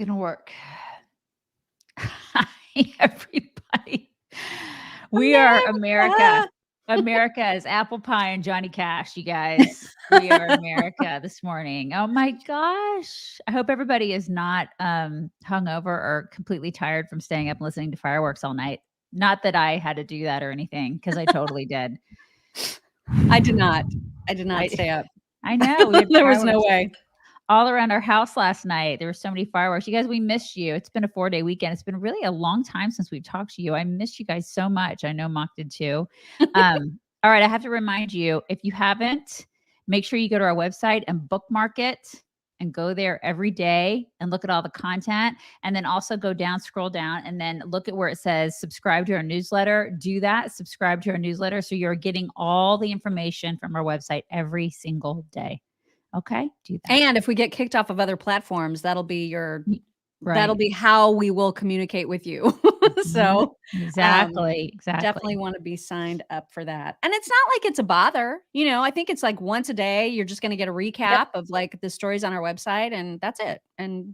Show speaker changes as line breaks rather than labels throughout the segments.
gonna work. Hi, everybody. We are America. America is apple pie and Johnny Cash, you guys. We are America this morning. Oh my gosh. I hope everybody is not hungover or completely tired from staying up and listening to fireworks all night. Not that I had to do that or anything, because I totally did.
I did not stay up.
I know.
There was no way.
All around our house last night. There were so many fireworks. You guys, we missed you. It's been a 4-day weekend. It's been really a long time since we've talked to you. I missed you guys so much. I know Mock did too. All right. I have to remind you, if you haven't, make sure you go to our website and bookmark it and go there every day and look at all the content. And then also go down, scroll down, and then look at where it says subscribe to our newsletter. Do that. Subscribe to our newsletter. So you're getting all the information from our website every single day. Okay, do that.
And if we get kicked off of other platforms, that'll be that'll be how we will communicate with you. So
exactly.
Definitely want to be signed up for that. And it's not like it's a bother. I think it's like once a day, you're just going to get a recap of like the stories on our website, and that's it. And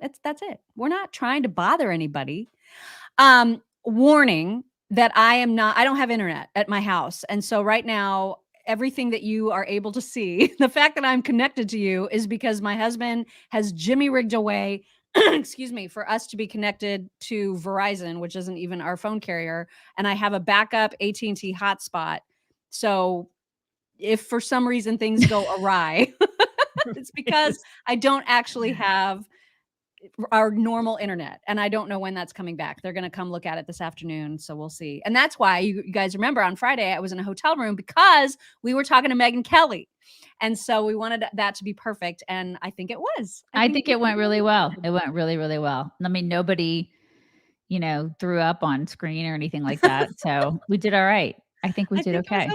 that's it. We're not trying to bother anybody. Warning that I don't have internet at my house. And so right now, everything that you are able to see, the fact that I'm connected to you is because my husband has Jimmy rigged away, excuse me, for us to be connected to Verizon, which isn't even our phone carrier. And I have a backup AT&T hotspot. So if for some reason things go awry, it's because I don't actually have our normal internet, and I don't know when that's coming back. They're going to come look at it this afternoon, so we'll see. And that's why you guys remember on Friday I was in a hotel room because we were talking to Megyn Kelly, and so we wanted that to be perfect, and I think it was.
I think it went really well. It went really, really well. I mean, nobody, threw up on screen or anything like that, so we did all right. I think we did okay.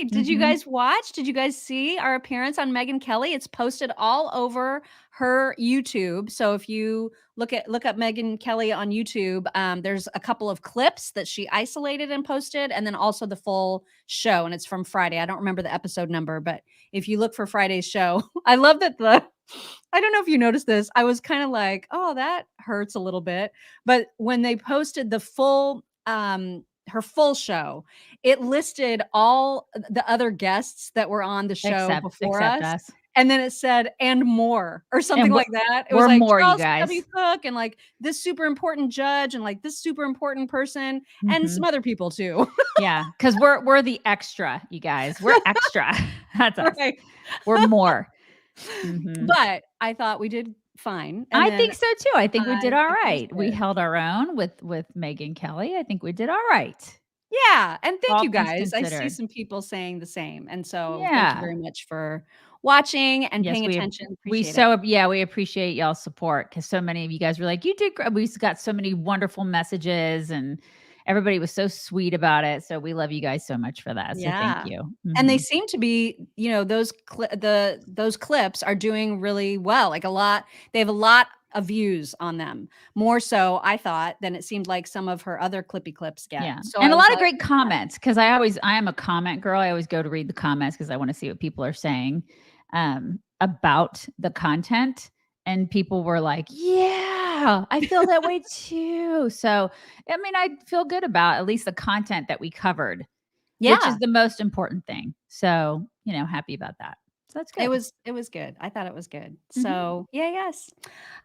Did you guys watch? Did you guys see our appearance on Megyn Kelly? It's posted all over her YouTube. So if you look up Megyn Kelly on YouTube, there's a couple of clips that she isolated and posted, and then also the full show. And it's from Friday. I don't remember the episode number, but if you look for Friday's show, I love that I don't know if you noticed this. I was kind of like, oh, that hurts a little bit. But when they posted the full her full show, it listed all the other guests that were on the show before us. And then it said, and more, or something like that. It was like
more,
Charles
you guys.
W. Cook, and like this super important judge, and like this super important person, and some other people too.
Yeah, because we're the extra, you guys. We're extra. That's us. Right. We're more.
But I thought we did fine.
And I think so too. I think we did all right. We held our own with Megyn Kelly. I think we did all right.
Yeah. And thank you guys. I see some people saying the same. And so thank you very much for watching and paying attention.
We appreciate y'all's support, because so many of you guys were like, you did great. We got so many wonderful messages, and everybody was so sweet about it. So we love you guys so much for that. So thank you.
And they seem to be, those clips are doing really well. Like they have a lot of views on them, more so I thought than it seemed like some of her other clippy clips get.
Yeah. So and a lot of great comments, because I am a comment girl. I always go to read the comments because I want to see what people are saying about the content. And people were like, yeah, I feel that way too. So, I mean, I feel good about at least the content that we covered, which is the most important thing. So, happy about that. So that's good.
It was good. I thought it was good. So yes.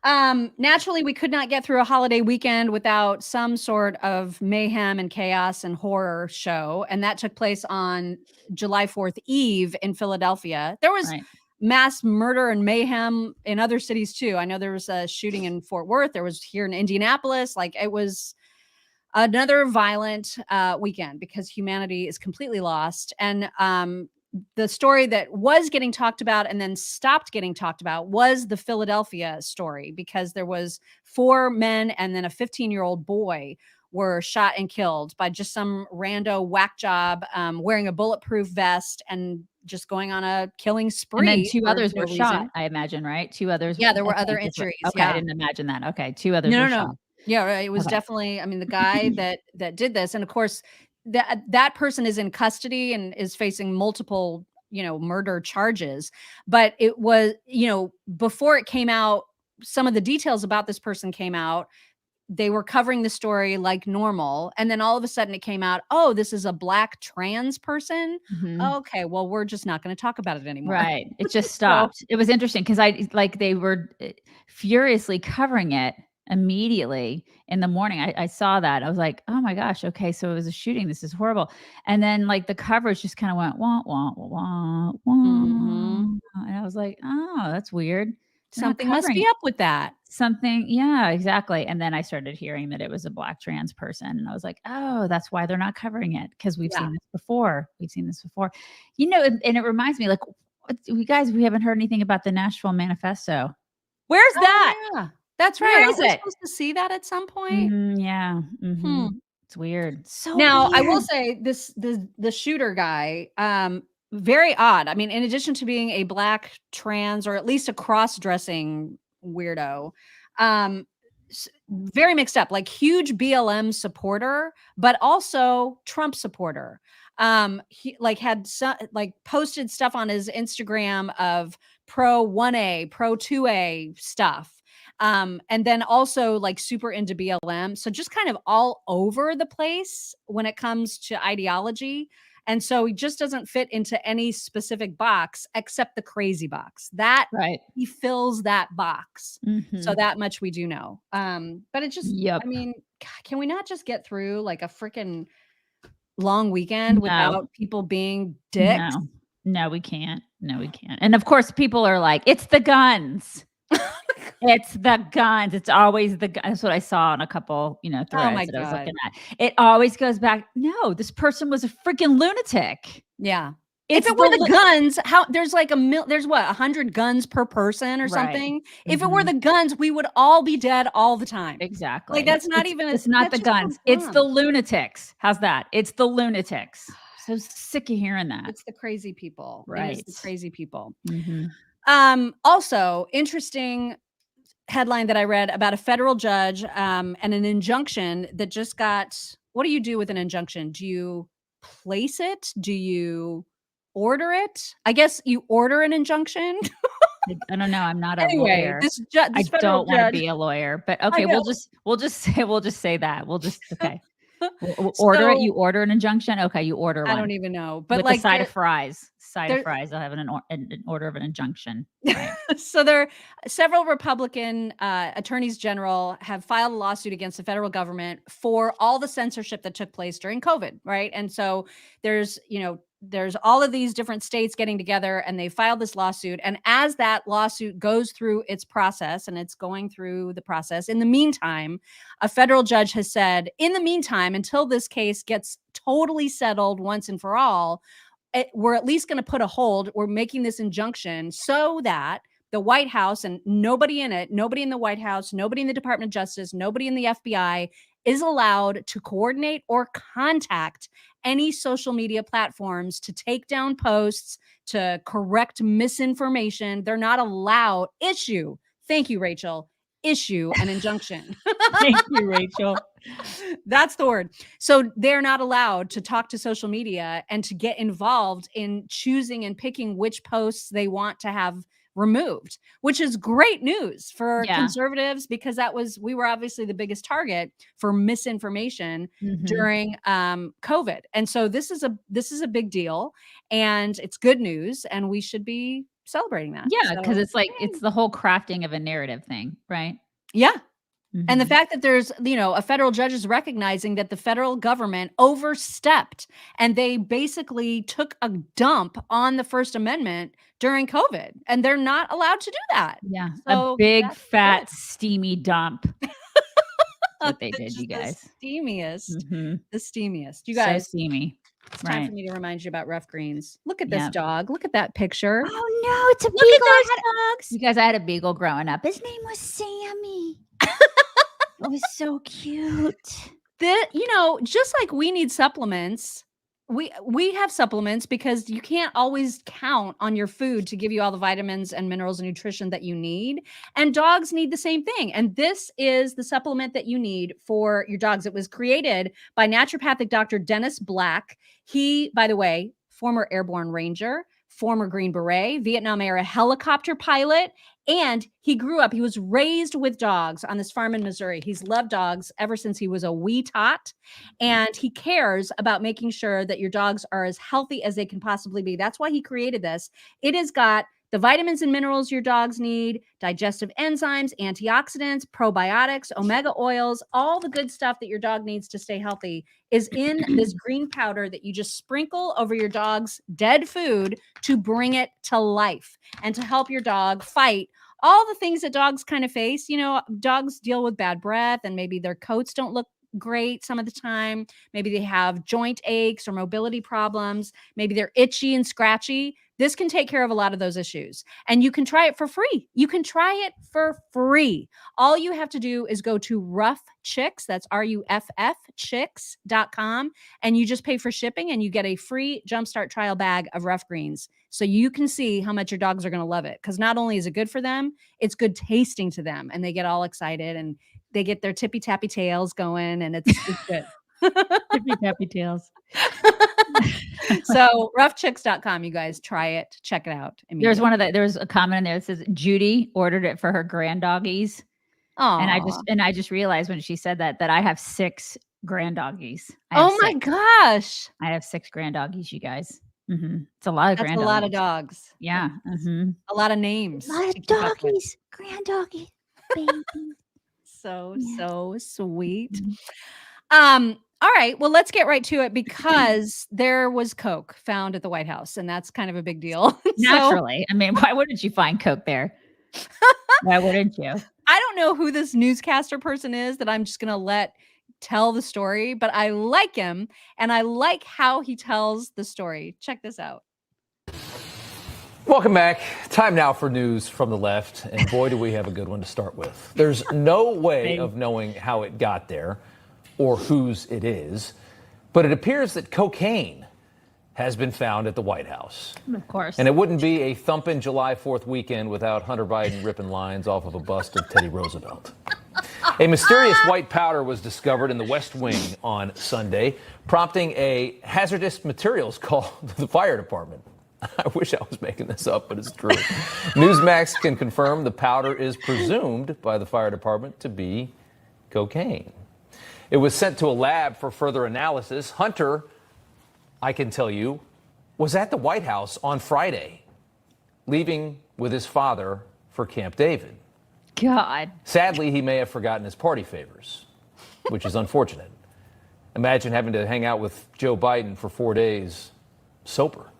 Naturally, we could not get through a holiday weekend without some sort of mayhem and chaos and horror show. And that took place on July 4th Eve in Philadelphia. There was mass murder and mayhem in other cities too. I know there was a shooting in Fort Worth. There was here in Indianapolis. Like, it was another violent weekend because humanity is completely lost. And the story that was getting talked about and then stopped getting talked about was the Philadelphia story, because there was 4 men and then a 15-year-old boy were shot and killed by just some rando whack job wearing a bulletproof vest and just going on a killing spree.
And then 2 others were shot, I imagine, right? 2 others.
Yeah, there were other injuries.
Okay, I didn't imagine that. Okay, 2 others were shot.
Yeah, right. It was definitely, I mean, the guy that did this, and of course, that person is in custody and is facing multiple, murder charges. But it was, before it came out some of the details about this person came out, they were covering the story like normal. And then all of a sudden it came out, oh, this is a Black trans person.
Mhm.
Okay, well, we're just not going to talk about it anymore.
Right. It just
So,
stopped. It was interesting because they were furiously covering it immediately in the morning. I saw that. I was like, oh my gosh. Okay. So it was a shooting. This is horrible. And then like the coverage just kind of went wah, wah, wah, wah,
mhm.
wah. And I was like, oh, that's weird. They're not
Something must
covering
be up with that.
something. Yeah, exactly. And then I started hearing that it was a Black trans person. And I was like, oh, that's why they're not covering it. Because we've
Yeah.
seen this before. We've seen this before. And it reminds me, like, you guys, we haven't heard anything about the Nashville Manifesto. Where's that?
Oh, yeah. That's right.
Where
Aren't
is
we
it?
supposed to see that at some point?
Yeah.
Hmm.
It's weird. So
Now, I will
weird.
say the shooter guy, very odd. I mean, in addition to being a Black trans or at least a cross-dressing weirdo, um, very mixed up, like huge BLM supporter, but also Trump supporter. He like had some like posted stuff on his Instagram of pro 1A, pro 2A stuff. And then also like super into BLM. So just kind of all over the place when it comes to ideology. And so he just doesn't fit into any specific box except the crazy box. That
Right.
he fills that box. So
Mhm.
that much we do know. But it just, I
Yep.
mean, God, can we not just get through like a freaking long weekend
No.
without people being dicks?
No. No, we can't. No, we can't. And of course, people are like, it's the guns. It's the guns. It's always the gun. That's what I saw on a couple,
Oh my
threads that I was
God.
looking at. It always goes back. No, this person was a freaking lunatic.
Yeah. If
It's
it were the
the
guns, how there's like there's what, 100 guns per person or
right.
something? If it were
Mhm.
the guns, we would all be dead all the time. Like,
Exactly.
that's not even
It's not
that's
the
just so
guns. It's the
dumb.
lunatics. How's that? It's the lunatics. So sick of hearing that.
It's the crazy people. It is the
Right.
crazy people.
Mhm.
Also interesting headline that I read about a federal judge, and an injunction that just got what do you do with an injunction? Do you place it? Do you order it? I guess you order an injunction.
I don't know. I'm not a
Anyway,
lawyer.
this
I
federal
don't wanna
judge
be a lawyer, but
I
okay,
know.
we'll just say that. Okay. We'll order it.
So,
You order an injunction? Okay, you order
I don't
one
even know, but,
with a
like,
side of fries. Side of
there
fries. I'll have an order of an injunction. Right.
so there several Republican, attorneys general have filed a lawsuit against the federal government for all the censorship that took place during COVID, right? And so there's all of these different states getting together and they filed this lawsuit. And as that lawsuit goes through its process and it's going through the process, in the meantime, a federal judge has said, in the meantime, until this case gets totally settled once and for all, we're at least going to put a hold. We're making this injunction so that the White House and nobody in it, nobody in the White House, nobody in the Department of Justice, nobody in the FBI is allowed to coordinate or contact any social media platforms to take down posts, to correct misinformation. They're not allowed issue. Thank you, Rachel. Issue an injunction.
Thank you, Rachel.
That's the word. So they're not allowed to talk to social media and to get involved in choosing and picking which posts they want to have removed, which is great news for
Yeah.
conservatives because we were obviously the biggest target for misinformation
Mhm.
during COVID. And so this is a big deal and it's good news and we should be celebrating that.
Yeah, because
So
it's like
yay.
it's the whole crafting of a narrative thing, right?
Yeah. And the
Mhm.
fact that there's, a federal judge is recognizing that the federal government overstepped and they basically took a dump on the First Amendment during COVID, and they're not allowed to do that.
Yeah, a
So
big,
that's good.
fat, steamy dump. That's what they
It's
did, you
just
guys. Mhm.
the steamiest. You
So
guys,
steamy.
it's time for
Right.
me to remind you about rough greens. Look at this
Yep.
dog. Look at that picture.
Oh, no, it's a
Look at
beagle.
those dogs.
You guys, I had a beagle growing up. His name was Sammy. It was so cute.
Just like we need supplements, we have supplements because you can't always count on your food to give you all the vitamins and minerals and nutrition that you need. And dogs need the same thing. And this is the supplement that you need for your dogs. It was created by naturopathic Dr. Dennis Black. He, by the way, former airborne ranger, former Green Beret, Vietnam era helicopter pilot, and he was raised with dogs on this farm in Missouri. He's loved dogs ever since he was a wee tot, and he cares about making sure that your dogs are as healthy as they can possibly be. That's why he created this. It has got the vitamins and minerals your dogs need, digestive enzymes, antioxidants, probiotics, omega oils, all the good stuff that your dog needs to stay healthy is in this green powder that you just sprinkle over your dog's dead food to bring it to life and to help your dog fight all the things that dogs kind of face. You know, dogs deal with bad breath and maybe their coats don't look great some of the time. Maybe they have joint aches or mobility problems. Maybe they're itchy and scratchy. This can take care of a lot of those issues. And you can try it for free. You can try it for free. All you have to do is go to Rough Chicks, that's RUFF chicks.com, and you just pay for shipping and you get a free Jumpstart trial bag of Rough Greens. So you can see how much your dogs are going to love it. Because not only is it good for them, it's good tasting to them. And they get all excited and they get their tippy tappy tails going, and it's good.
Tippy tappy tails.
So roughchicks.com, you guys try it, check it out.
There's a comment in there that says Judy ordered it for her grand doggies. And I just realized when she said that I have 6 grand doggies.
Oh my gosh.
I have 6 grand doggies, you guys. It's a lot of grand
dogs. A lot of dogs.
Yeah.
A lot of names.
A lot of doggies. Grand doggies. Baby.
So sweet. All right, well, let's get right to it because there was Coke found at the White House, and that's kind of a big deal.
Naturally. I mean, why wouldn't you find Coke there? Why wouldn't you?
I don't know who this newscaster person is that I'm just going to let tell the story, but I like him, and I like how he tells the story. Check this out.
Welcome back. Time now for news from the left, and boy, do we have a good one to start with. There's no way of knowing how it got there or whose it is, but it appears that cocaine has been found at the White House.
Of course.
And it wouldn't be a thumping July 4th weekend without Hunter Biden ripping lines off of a bust of Teddy Roosevelt. A mysterious white powder was discovered in the West Wing on Sunday, prompting a hazardous materials call to the fire department. I wish I was making this up, but it's true. Newsmax can confirm the powder is presumed by the fire department to be cocaine. It was sent to a lab for further analysis. Hunter, I can tell you, was at the White House on Friday, leaving with his father for Camp David.
God.
Sadly, he may have forgotten his party favors, which is unfortunate. Imagine having to hang out with Joe Biden for 4 days sober.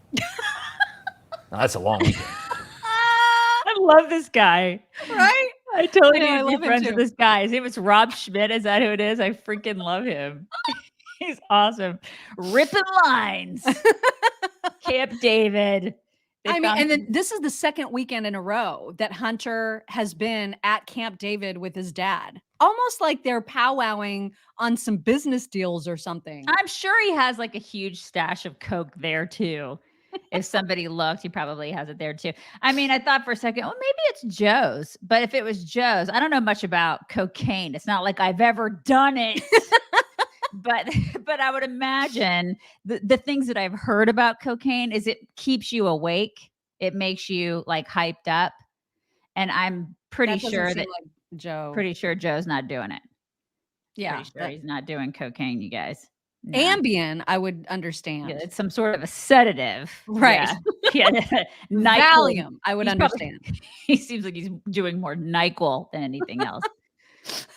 Now, that's a long weekend.
I love this guy.
Right?
I totally need to be friends with this guy. His name is Rob Schmidt. Is that who it is? I freaking love him. He's awesome. Ripping lines. Camp David.
And then this is the second weekend in a row that Hunter has been at Camp David with his dad. Almost like they're powwowing on some business deals or something.
I'm sure he has like a huge stash of Coke there too. If somebody looked, he probably has it there too. I mean, I thought for a second, well, maybe it's Joe's. But if it was Joe's, I don't know much about cocaine. It's not like I've ever done it. But I would imagine the things that I've heard about cocaine is it keeps you awake. It makes you like hyped up. And I'm pretty sure Joe's not doing it.
Yeah.
Pretty sure he's not doing cocaine, you guys.
No. Ambien, I would understand.
Yeah, it's some sort of a sedative.
Right.
Yeah.
Valium, I would understand.
He seems like he's doing more NyQuil than anything else.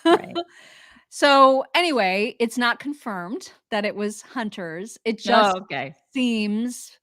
Right.
So anyway, it's not confirmed that it was Hunter's. It just seems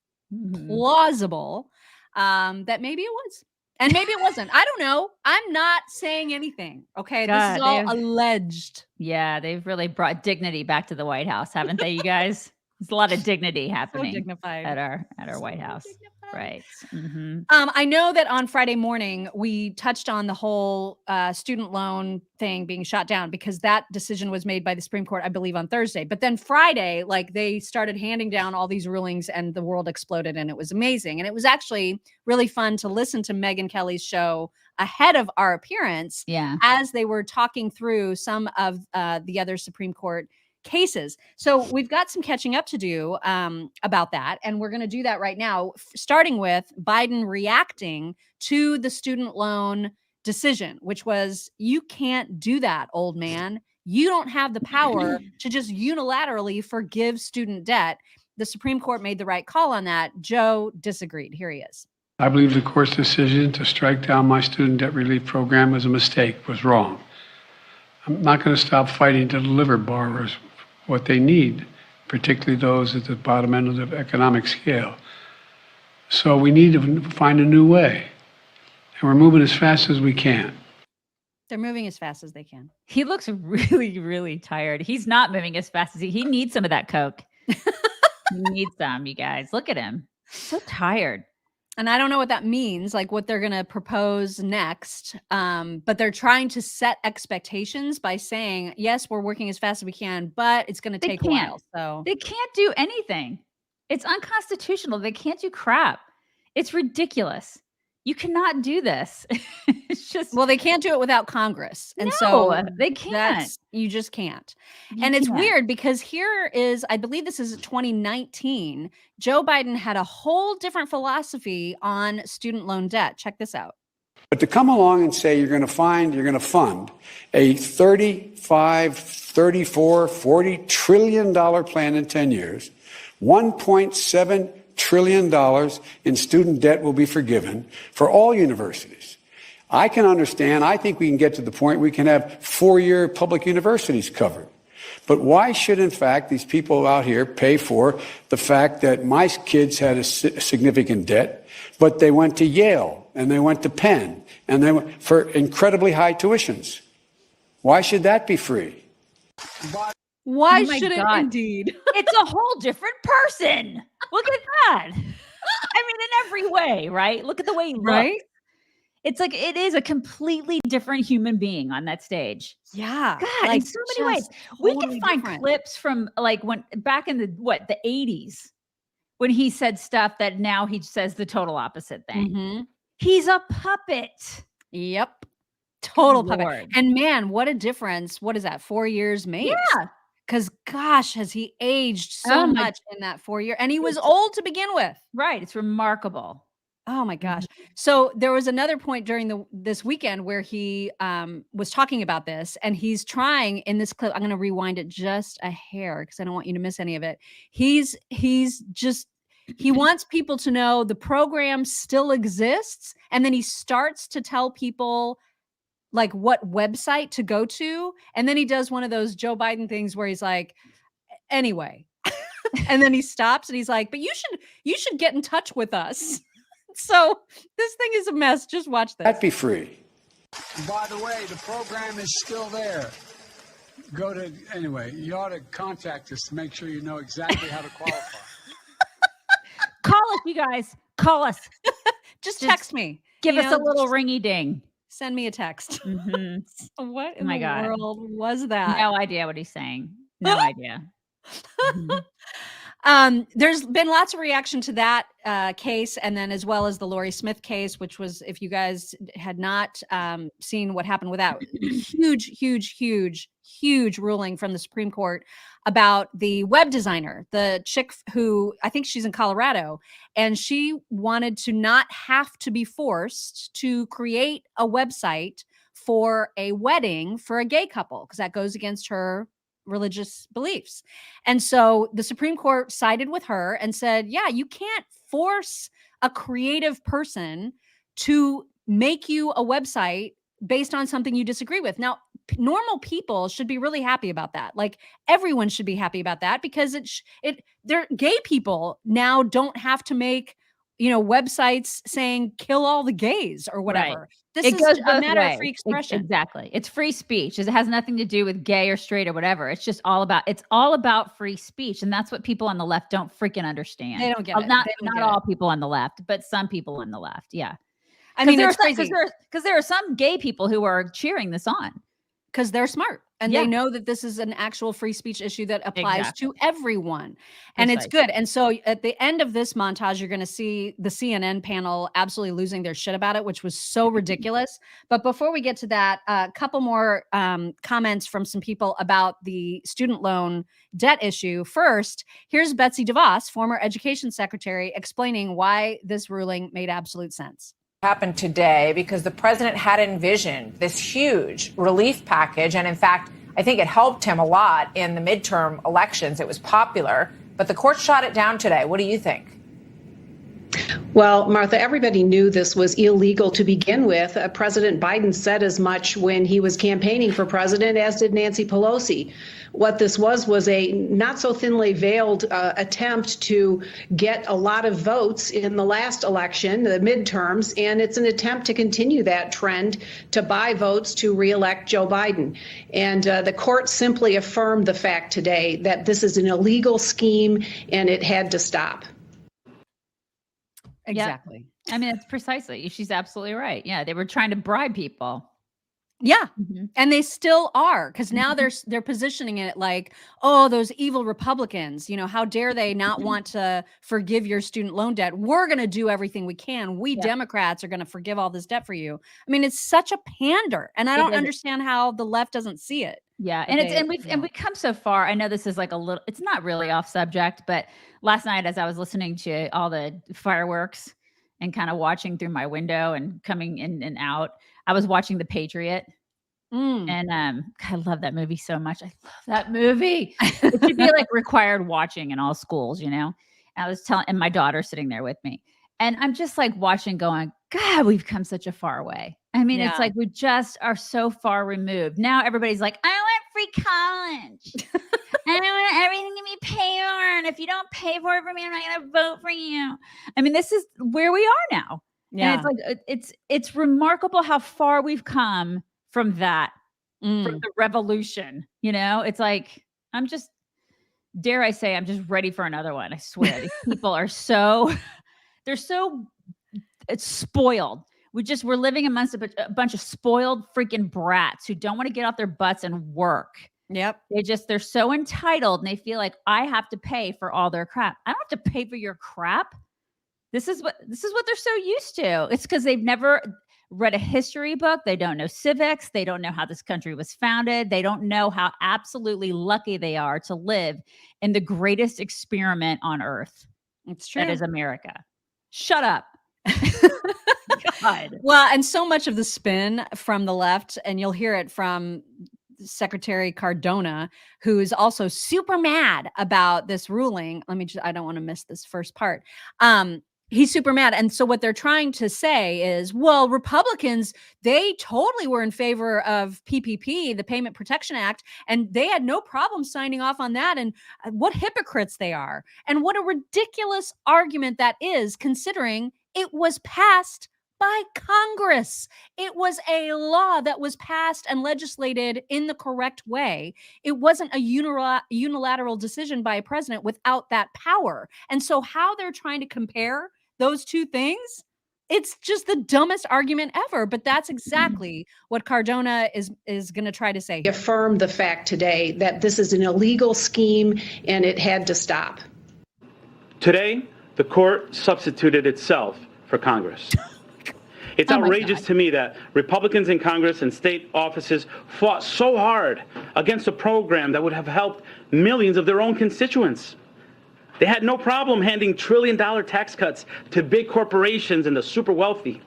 plausible that maybe it was. And maybe it wasn't. I don't know. I'm not saying anything. Okay. This is all alleged.
Yeah. They've really brought dignity back to the White House, haven't they, you guys? There's a lot of dignity happening at our White House. Right. Mm-hmm.
I know that on Friday morning, we touched on the whole student loan thing being shot down because that decision was made by the Supreme Court, I believe, on Thursday. But then Friday, like they started handing down all these rulings and the world exploded and it was amazing. And it was actually really fun to listen to Megyn Kelly's show ahead of our appearance as they were talking through some of the other Supreme Court cases. So we've got some catching up to do about that. And we're going to do that right now, starting with Biden reacting to the student loan decision, which was, you can't do that, old man. You don't have the power to just unilaterally forgive student debt. The Supreme Court made the right call on that. Joe disagreed. Here he is.
I believe the court's decision to strike down my student debt relief program was a mistake, was wrong. I'm not going to stop fighting to deliver borrowers what they need, particularly those at the bottom end of the economic scale. So we need to find a new way. And we're moving as fast as we can.
They're moving as fast as they can.
He looks really, really tired. He's not moving as fast as he needs some of that Coke. He needs some, you guys. Look at him. So tired.
And I don't know what that means, like what they're going to propose next. But they're trying to set expectations by saying, yes, we're working as fast as we can, but it's going to take a while. So
they can't do anything. It's unconstitutional. They can't do crap. It's ridiculous. You cannot do this. It's just,
well, they can't do it without Congress. And
no,
so
they can't.
You just can't. And it's weird because here is, I believe this is 2019. Joe Biden had a whole different philosophy on student loan debt. Check this out.
But to come along and say you're going to fund a 35, 34, $40 trillion plan in 10 years, 1.7 trillion dollars in student debt will be forgiven for all universities. I can understand. I think we can get to the point we can have 4-year public universities covered. But why should, in fact, these people out here pay for the fact that my kids had a significant debt, but they went to Yale and they went to Penn and they went for incredibly high tuitions? Why should that be free?
Why should it indeed?
It's a whole different person. Look at that. I mean, in every way, right? Look at the way he looks.
Right?
It's like it is a completely different human being on that stage.
Yeah.
God,
like
in so many ways. We can find clips from like when back in the 80s when he said stuff that now he says the total opposite thing.
Mm-hmm.
He's a puppet.
Yep. Total
Lord.
puppet. And man, what a difference. What is that? 4 years makes.
Yeah.
Because gosh, has he aged so much in that 4 year? And he was old to begin with.
Right. It's remarkable.
Oh my gosh. So there was another point during this weekend where he was talking about this, and he's trying in this clip. I'm going to rewind it just a hair because I don't want you to miss any of it. He wants people to know the program still exists. And then he starts to tell people like what website to go to. And then he does one of those Joe Biden things where he's like, anyway, and then he stops and he's like, but you should get in touch with us. So this thing is a mess. Just watch this.
That'd be free.
By the way, the program is still there. Anyway, you ought to contact us to make sure you know exactly how to qualify.
Call us, you guys. Call us.
Just text me.
Give us a little ringy ding.
Send me a text.
Mm-hmm.
What in the world was that?
No idea what he's saying. No idea.
There's been lots of reaction to that case, and then as well as the Lori Smith case, which was, if you guys had not seen what happened with that huge ruling from the Supreme Court about the web designer, the chick who I think she's in Colorado, and she wanted to not have to be forced to create a website for a wedding for a gay couple because that goes against her religious beliefs. And so the Supreme Court sided with her and said, yeah, you can't force a creative person to make you a website based on something you disagree with. Now, normal people should be really happy about that. Like everyone should be happy about that because they're gay people now don't have to make, websites saying kill all the gays or whatever. Right. This is a matter of free expression.
Exactly. It's free speech. It has nothing to do with gay or straight or whatever. It's just all about free speech. And that's what people on the left don't freaking understand.
They don't get it.
Not all people on the left, but some people on the left. Yeah.
I mean, it's crazy
because there are some gay people who are cheering this on.
Because they're smart. And
Yeah.
they know that this is an actual free speech issue that applies
Exactly.
to everyone. And it's
Precisely.
good. And so at the end of this montage, you're going to see the CNN panel absolutely losing their shit about it, which was so ridiculous. But before we get to that, a couple more comments from some people about the student loan debt issue. First, here's Betsy DeVos, former education secretary, explaining why this ruling made absolute sense.
Happened today because the president had envisioned this huge relief package. And in fact, I think it helped him a lot in the midterm elections. It was popular, but the court shot it down today. What do you think?
Well, Martha, everybody knew this was illegal to begin with. President Biden said as much when he was campaigning for president, as did Nancy Pelosi. What this was a not so thinly veiled attempt to get a lot of votes in the last election, the midterms, and it's an attempt to continue that trend to buy votes to reelect Joe Biden. And the court simply affirmed the fact today that this is an illegal scheme and it had to stop.
Exactly.
I mean, it's precisely. She's absolutely right. Yeah, they were trying to bribe people.
Yeah.
Mm-hmm.
And they still are, because now they're positioning it like, oh, those evil Republicans, how dare they not want to forgive your student loan debt? We're going to do everything we can. We Democrats are going to forgive all this debt for you. I mean, it's such a pander, and I don't understand how the left doesn't see it.
Yeah, and we've come so far. I know this is like a little, it's not really off subject, but last night as I was listening to all the fireworks and kind of watching through my window and coming in and out, I was watching The Patriot. And I love that movie so much. I love that movie. It should be like required watching in all schools, And I was and my daughter sitting there with me. And I'm just like watching going, God, we've come such a far way. I mean, it's like we just are so far removed. Now everybody's like, I want free college. I want everything to be paid for. And if you don't pay for it for me, I'm not going to vote for you. I mean, this is where we are now. Yeah. And it's like, it's remarkable how far we've come from that, from the revolution. It's like, dare I say, I'm just ready for another one. I swear. These people are they're so spoiled. We're living amongst a bunch of spoiled freaking brats who don't want to get off their butts and work.
Yep.
They're so entitled, and they feel like I have to pay for all their crap. I don't have to pay for your crap. This is what they're so used to. It's because they've never read a history book. They don't know civics. They don't know how this country was founded. They don't know how absolutely lucky they are to live in the greatest experiment on earth.
It's true.
That is America. Shut up. God.
Well, and so much of the spin from the left, and you'll hear it from Secretary Cardona, who is also super mad about this ruling. I don't want to miss this first part. He's super mad. And so what they're trying to say is, well, Republicans, they totally were in favor of PPP, the Payment Protection Act, and they had no problem signing off on that. And what hypocrites they are. And what a ridiculous argument that is, considering it was passed by Congress. It was a law that was passed and legislated in the correct way. It wasn't a unilateral decision by a president without that power. And so how they're trying to compare those two things, it's just the dumbest argument ever. But that's exactly what Cardona is going to try to say.
Affirm the fact today that this is an illegal scheme and it had to stop.
Today, the court substituted itself for Congress. It's outrageous to me that Republicans in Congress and state offices fought so hard against a program that would have helped millions of their own constituents. They had no problem handing trillion-dollar tax cuts to big corporations and the super wealthy.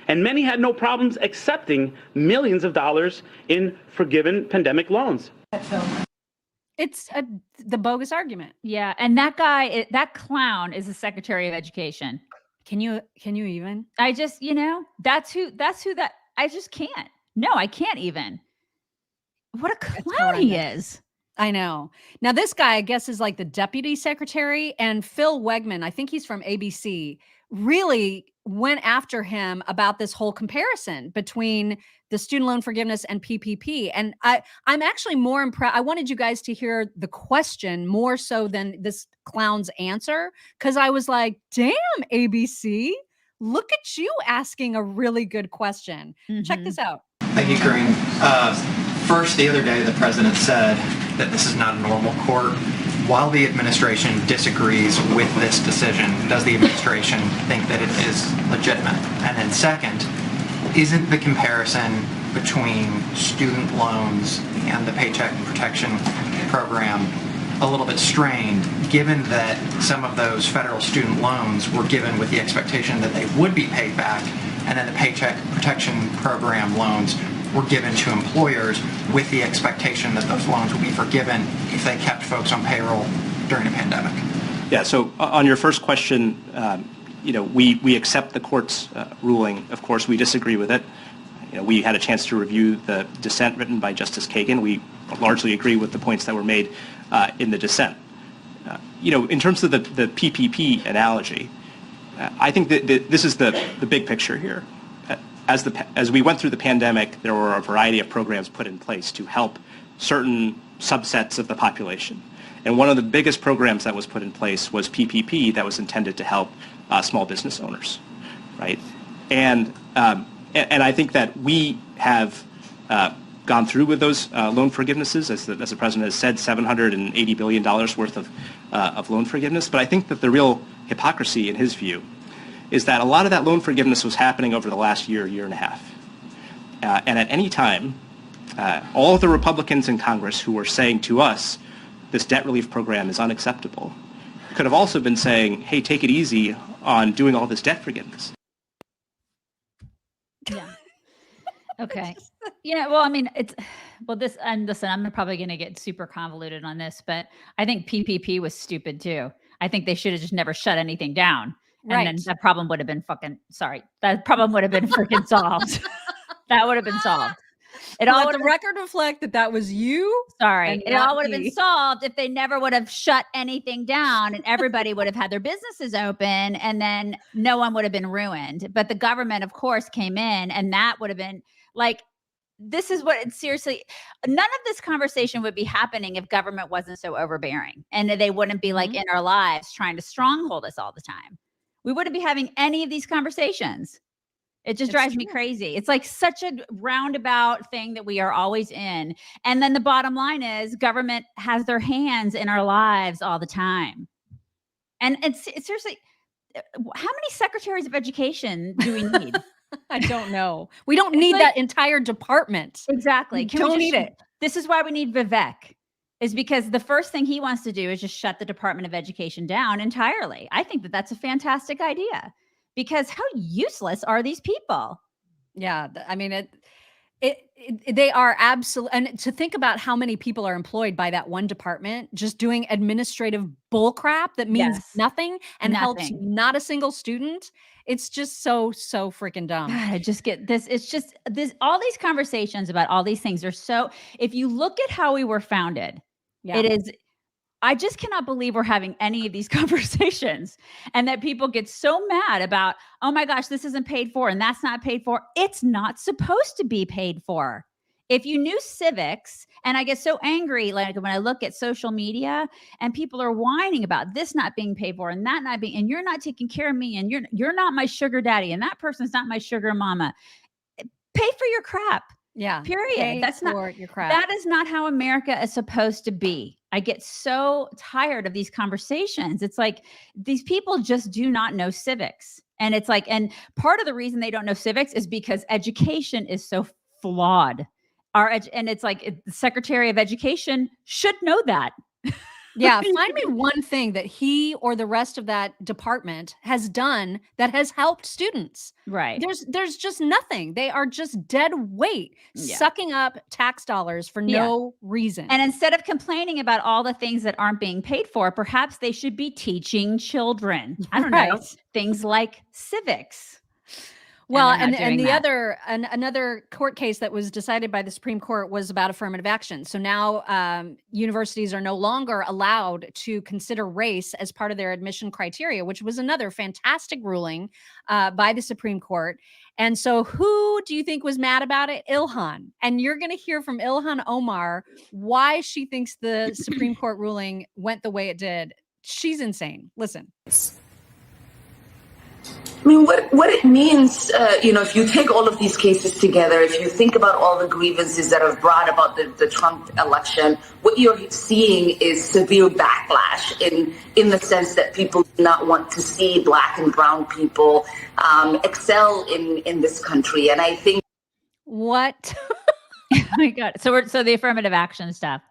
And many had no problems accepting millions of dollars in forgiven pandemic loans.
It's the bogus argument.
Yeah. And that guy, that clown is the Secretary of Education.
Can you even?
I just, that's who that, I just can't. No, I can't even. What a clown he is.
I know. Now, this guy, I guess, is like the deputy secretary, and Phil Wegman, I think he's from ABC, really went after him about this whole comparison between the student loan forgiveness and PPP. And I'm actually more impressed. I wanted you guys to hear the question more so than this clown's answer, because I was like, damn, ABC, look at you asking a really good question. Check this out.
Thank you, Corinne. First, the other day, the president said that this is not a normal court. While the administration disagrees with this decision, does the administration think that it is legitimate? And then second, isn't the comparison between student loans and the Paycheck Protection Program a little bit strained, given that some of those federal student loans were given with the expectation that they would be paid back, and then the Paycheck Protection Program loans were given to employers with the expectation that those loans would be forgiven if they kept folks on payroll during a pandemic?
Yeah, so on your first question, we accept the court's ruling. Of course, we disagree with it. We had a chance to review the dissent written by Justice Kagan. We largely agree with the points that were made in the dissent. In terms of the PPP analogy, I think that this is the big picture here. As we went through the pandemic, there were a variety of programs put in place to help certain subsets of the population. And one of the biggest programs that was put in place was PPP, that was intended to help small business owners, right? And I think that we have gone through with those loan forgivenesses, as the president has said, $780 billion worth of loan forgiveness. But I think that the real hypocrisy in his view is that a lot of that loan forgiveness was happening over the last year and a half. And at any time, all of the Republicans in Congress who were saying to us, this debt relief program is unacceptable, could have also been saying, hey, take it easy on doing all this debt forgiveness.
Yeah. Okay. Well, I mean, listen, I'm probably going to get super convoluted on this, but I think PPP was stupid too. I think they should have just never shut anything down. And then that problem would have been that problem would have been freaking solved. That would have been solved.
Let the record reflect that was you.
Sorry. It all would have been solved if they never would have shut anything down and everybody would have had their businesses open and then no one would have been ruined. But the government, of course, came in and that would have been like, this is what seriously, none of this conversation would be happening if government wasn't so overbearing and they wouldn't be like in our lives trying to stronghold us all the time. We wouldn't be having any of these conversations. It just drives me crazy. It's like such a roundabout thing that we are always in. And then the bottom line is government has their hands in our lives all the time. And it's seriously, how many secretaries of education do we need?
I don't know. We don't need that entire department.
Exactly.
Don't need it.
This is why we need Vivek. Is because the first thing he wants to do is just shut the Department of Education down entirely. I think that that's a fantastic idea because how useless are these people?
Yeah. I mean, they are absolute. And to think about how many people are employed by that one department, just doing administrative bullcrap that means nothing and helps not a single student. It's just so freaking dumb.
God, I just get this. It's just this, all these conversations about all these things are so, if you look at how we were founded, it is, I just cannot believe we're having any of these conversations and that people get so mad about, oh my gosh, this isn't paid for and that's not paid for. It's not supposed to be paid for. If you knew civics, and I get so angry, like when I look at social media and people are whining about this not being paid for and that not being, and you're not taking care of me and you're not my sugar daddy and that person's not my sugar mama. Pay for your crap.
Yeah.
Period. That's not
your crap.
That is not how America is supposed to be. I get so tired of these conversations. It's like these people just do not know civics. And it's like, and part of the reason they don't know civics is because education is so flawed. And it's like the Secretary of Education should know that.
Yeah. Find me one thing that he or the rest of that department has done that has helped students.
Right.
There's just nothing. They are just dead weight, sucking up tax dollars for no reason.
And instead of complaining about all the things that aren't being paid for, perhaps they should be teaching children. I don't know, things like civics.
Well, and another court case that was decided by the Supreme Court was about affirmative action. So now universities are no longer allowed to consider race as part of their admission criteria, which was another fantastic ruling by the Supreme Court. And so who do you think was mad about it? Ilhan. And you're going to hear from Ilhan Omar why she thinks the Supreme Court ruling went the way it did. She's insane. Listen.
I mean, what it means, if you take all of these cases together, if you think about all the grievances that have brought about the Trump election, what you're seeing is severe backlash in the sense that people do not want to see Black and brown people excel in this country. And I think.
What?
Oh my God. So the affirmative action stuff,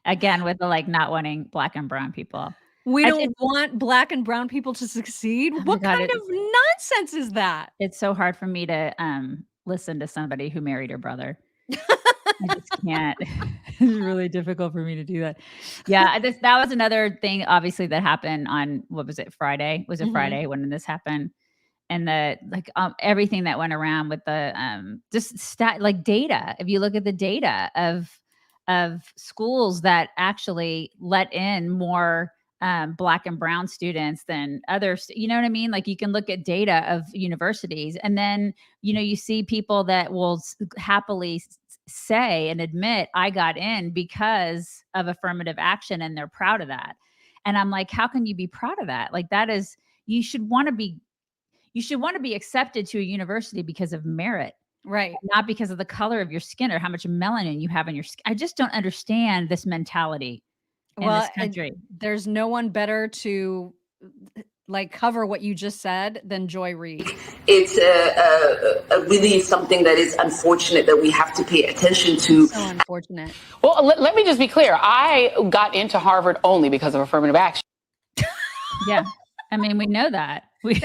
again, with the not wanting Black and brown people.
We don't want Black and brown people to succeed. What kind of nonsense is that?
It's so hard for me to listen to somebody who married her brother. I just can't. It's really difficult for me to do that. Yeah, that was another thing, obviously, that happened on, what was it, Friday? Was it Friday when this happened? And the everything that went around with the data. If you look at the data of schools that actually let in more Black and brown students than others, you know what I mean? You can look at data of universities, and then, you see people that will happily say and admit, I got in because of affirmative action, and they're proud of that. And I'm like, how can you be proud of that? That is, you should want to be accepted to a university because of merit.
Right.
Not because of the color of your skin or how much melanin you have in your skin. I just don't understand this mentality. In this country.
There's no one better to cover what you just said than Joy Reid.
It's a really something that is unfortunate that we have to pay attention to.
So unfortunate.
Well, let me just be clear. I got into Harvard only because of affirmative action.
Yeah. I mean, we know that. We're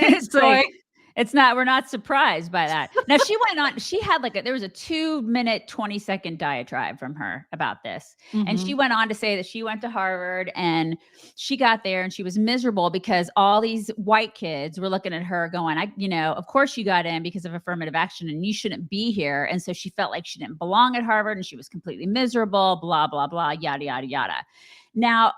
not surprised by that. Now she went on, she had there was a 2-minute, 20-second diatribe from her about this. And she went on to say that she went to Harvard and she got there and she was miserable because all these white kids were looking at her going, of course you got in because of affirmative action and you shouldn't be here. And so she felt like she didn't belong at Harvard and she was completely miserable, blah, blah, blah, yada, yada, yada. Now,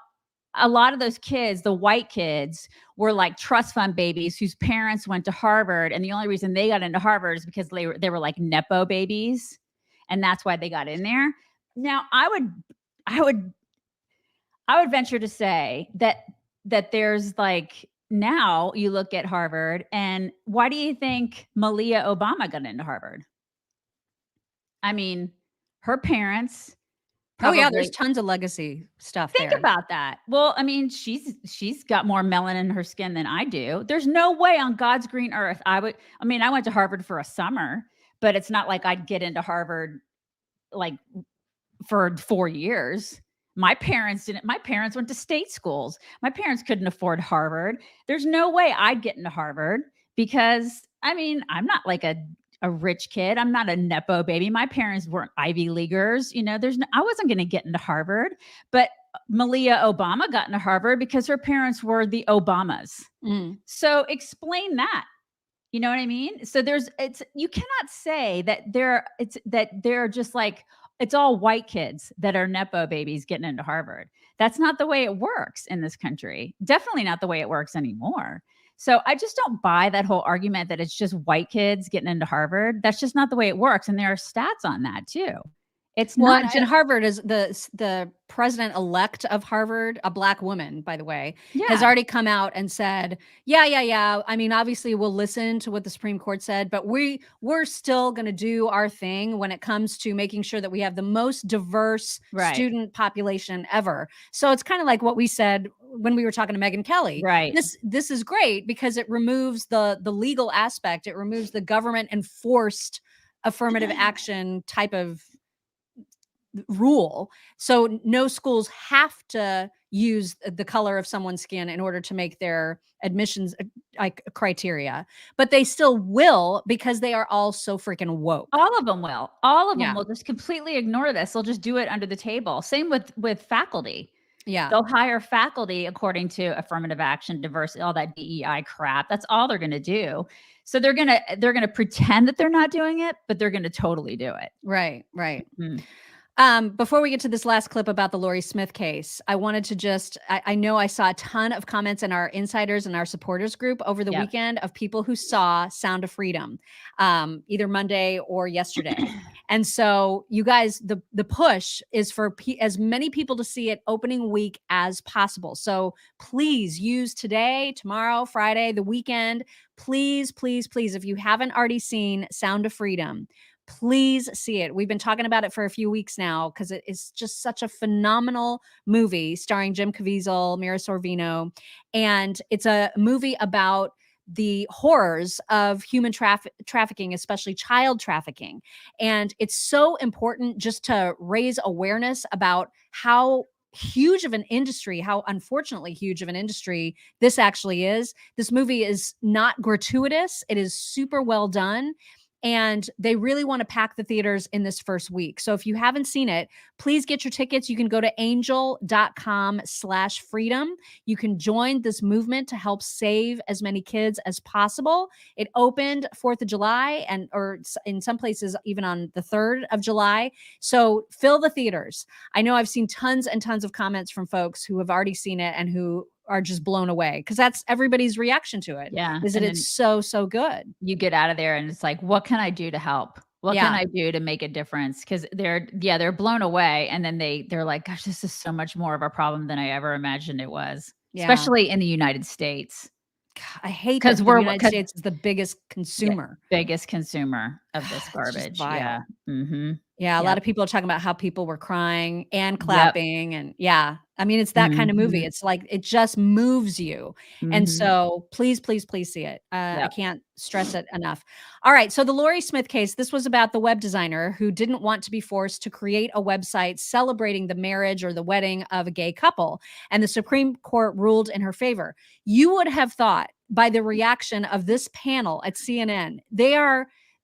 a lot of those kids, the white kids, were trust fund babies whose parents went to Harvard. And the only reason they got into Harvard is because they were Nepo babies. And that's why they got in there. Now, I would venture to say that there's now you look at Harvard, and why do you think Malia Obama got into Harvard? I mean, her parents.
Probably. Oh yeah, there's tons of legacy stuff there.
Think about that. Well, I mean, she's got more melanin in her skin than I do. There's no way on God's green earth I went to Harvard for a summer, but it's not like I'd get into Harvard for 4 years. My parents didn't. My parents went to state schools. My parents couldn't afford Harvard. There's no way I'd get into Harvard because, I'm not a rich kid. I'm not a Nepo baby. My parents weren't Ivy Leaguers. I wasn't going to get into Harvard, but Malia Obama got into Harvard because her parents were the Obamas. So explain that. You know what I mean? So you cannot say that they're just it's all white kids that are Nepo babies getting into Harvard. That's not the way it works in this country. Definitely not the way it works anymore. So I just don't buy that whole argument that it's just white kids getting into Harvard. That's just not the way it works. And there are stats on that too. It's not.
And Harvard is the president-elect of Harvard, a Black woman, by the way, has already come out and said, yeah. I mean, obviously we'll listen to what the Supreme Court said, but we're still going to do our thing when it comes to making sure that we have the most diverse student population ever. So it's kind of like what we said when we were talking to Megyn Kelly.
Right.
This is great because it removes the legal aspect. It removes the government enforced affirmative action type of rule. So no schools have to use the color of someone's skin in order to make their admissions criteria, but they still will because they are all so freaking woke.
All of them will. All of them will just completely ignore this. They'll just do it under the table. Same with faculty.
Yeah.
They'll hire faculty according to affirmative action, diversity, all that DEI crap. That's all they're going to do. So they're going to pretend that they're not doing it, but they're going to totally do it.
Right. Before we get to this last clip about the Lori Smith case, I wanted to I know I saw a ton of comments in our insiders and our supporters group over the weekend of people who saw Sound of Freedom, either Monday or yesterday. And so you guys, the push is for as many people to see it opening week as possible. So please use today, tomorrow, Friday, the weekend. Please, please, please, if you haven't already seen Sound of Freedom, please see it. We've been talking about it for a few weeks now because it is just such a phenomenal movie starring Jim Caviezel, Mira Sorvino. And it's a movie about the horrors of human trafficking, especially child trafficking. And it's so important just to raise awareness about how huge of an industry, how unfortunately huge of an industry this actually is. This movie is not gratuitous. It is super well done. And they really want to pack the theaters in this first week. So if you haven't seen it, please get your tickets. You can go to angel.com/freedom. You can join this movement to help save as many kids as possible. It opened 4th of July or in some places even on the 3rd of July. So fill the theaters. I know I've seen tons and tons of comments from folks who have already seen it and who are just blown away because that's everybody's reaction to it.
Yeah.
Is that it's so good.
You get out of there and it's like, what can I do to help? What can I do to make a difference? Because they're blown away. And then they're like, gosh, this is so much more of a problem than I ever imagined it was, especially in the United States.
I hate because the United States is the biggest consumer.
Biggest consumer of this garbage. Yeah. Mm-hmm.
Yeah. A lot of people are talking about how people were crying and clapping. And I mean, it's that kind of movie. It's like, it just moves you. And so please, please, please see it. I can't stress it enough. All right. So the Lori Smith case, this was about the web designer who didn't want to be forced to create a website celebrating the marriage or the wedding of a gay couple. And the Supreme Court ruled in her favor. You would have thought by the reaction of this panel at CNN,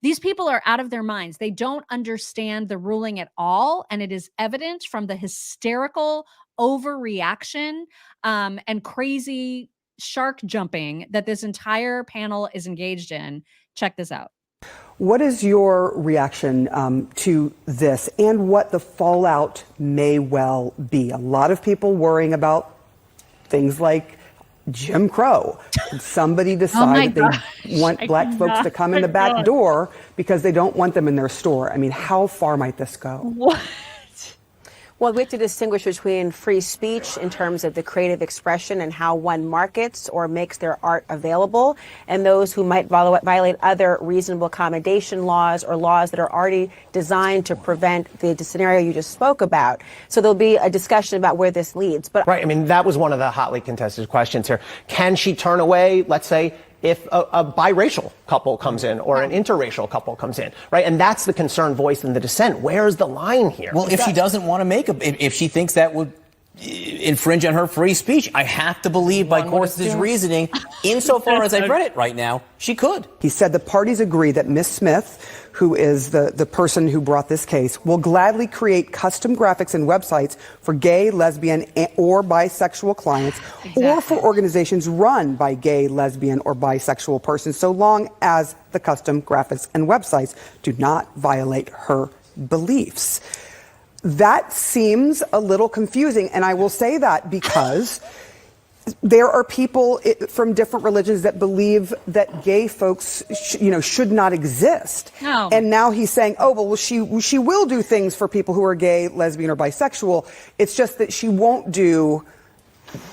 these people are out of their minds. They don't understand the ruling at all. And it is evident from the hysterical overreaction and crazy shark jumping that this entire panel is engaged in. Check this out.
What is your reaction to this and what the fallout may well be? A lot of people worrying about things like Jim Crow. Somebody decided they want black folks to come in the back door because they don't want them in their store. I mean, how far might this go?
What? Well, we have to distinguish between free speech in terms of the creative expression and how one markets or makes their art available, and those who might violate other reasonable accommodation laws or laws that are already designed to prevent the scenario you just spoke about. So there'll be a discussion about where this leads. But
right, I mean, that was one of the hotly contested questions here. Can she turn away, let's say, if a biracial couple comes in or an interracial couple comes in, right? And that's the concern voiced in the dissent. Where's the line here?
Well, if she doesn't want to if she thinks that would infringe on her free speech, I have to believe by Gorsuch's reasoning, insofar as I've read it right now, she could.
He said the parties agree that Ms. Smith, who is the person who brought this case, will gladly create custom graphics and websites for gay, lesbian, or bisexual clients, or for organizations run by gay, lesbian, or bisexual persons, so long as the custom graphics and websites do not violate her beliefs. That seems a little confusing, and I will say that because there are people from different religions that believe that gay folks, should not exist. No. And now he's saying, she will do things for people who are gay, lesbian, or bisexual. It's just that she won't do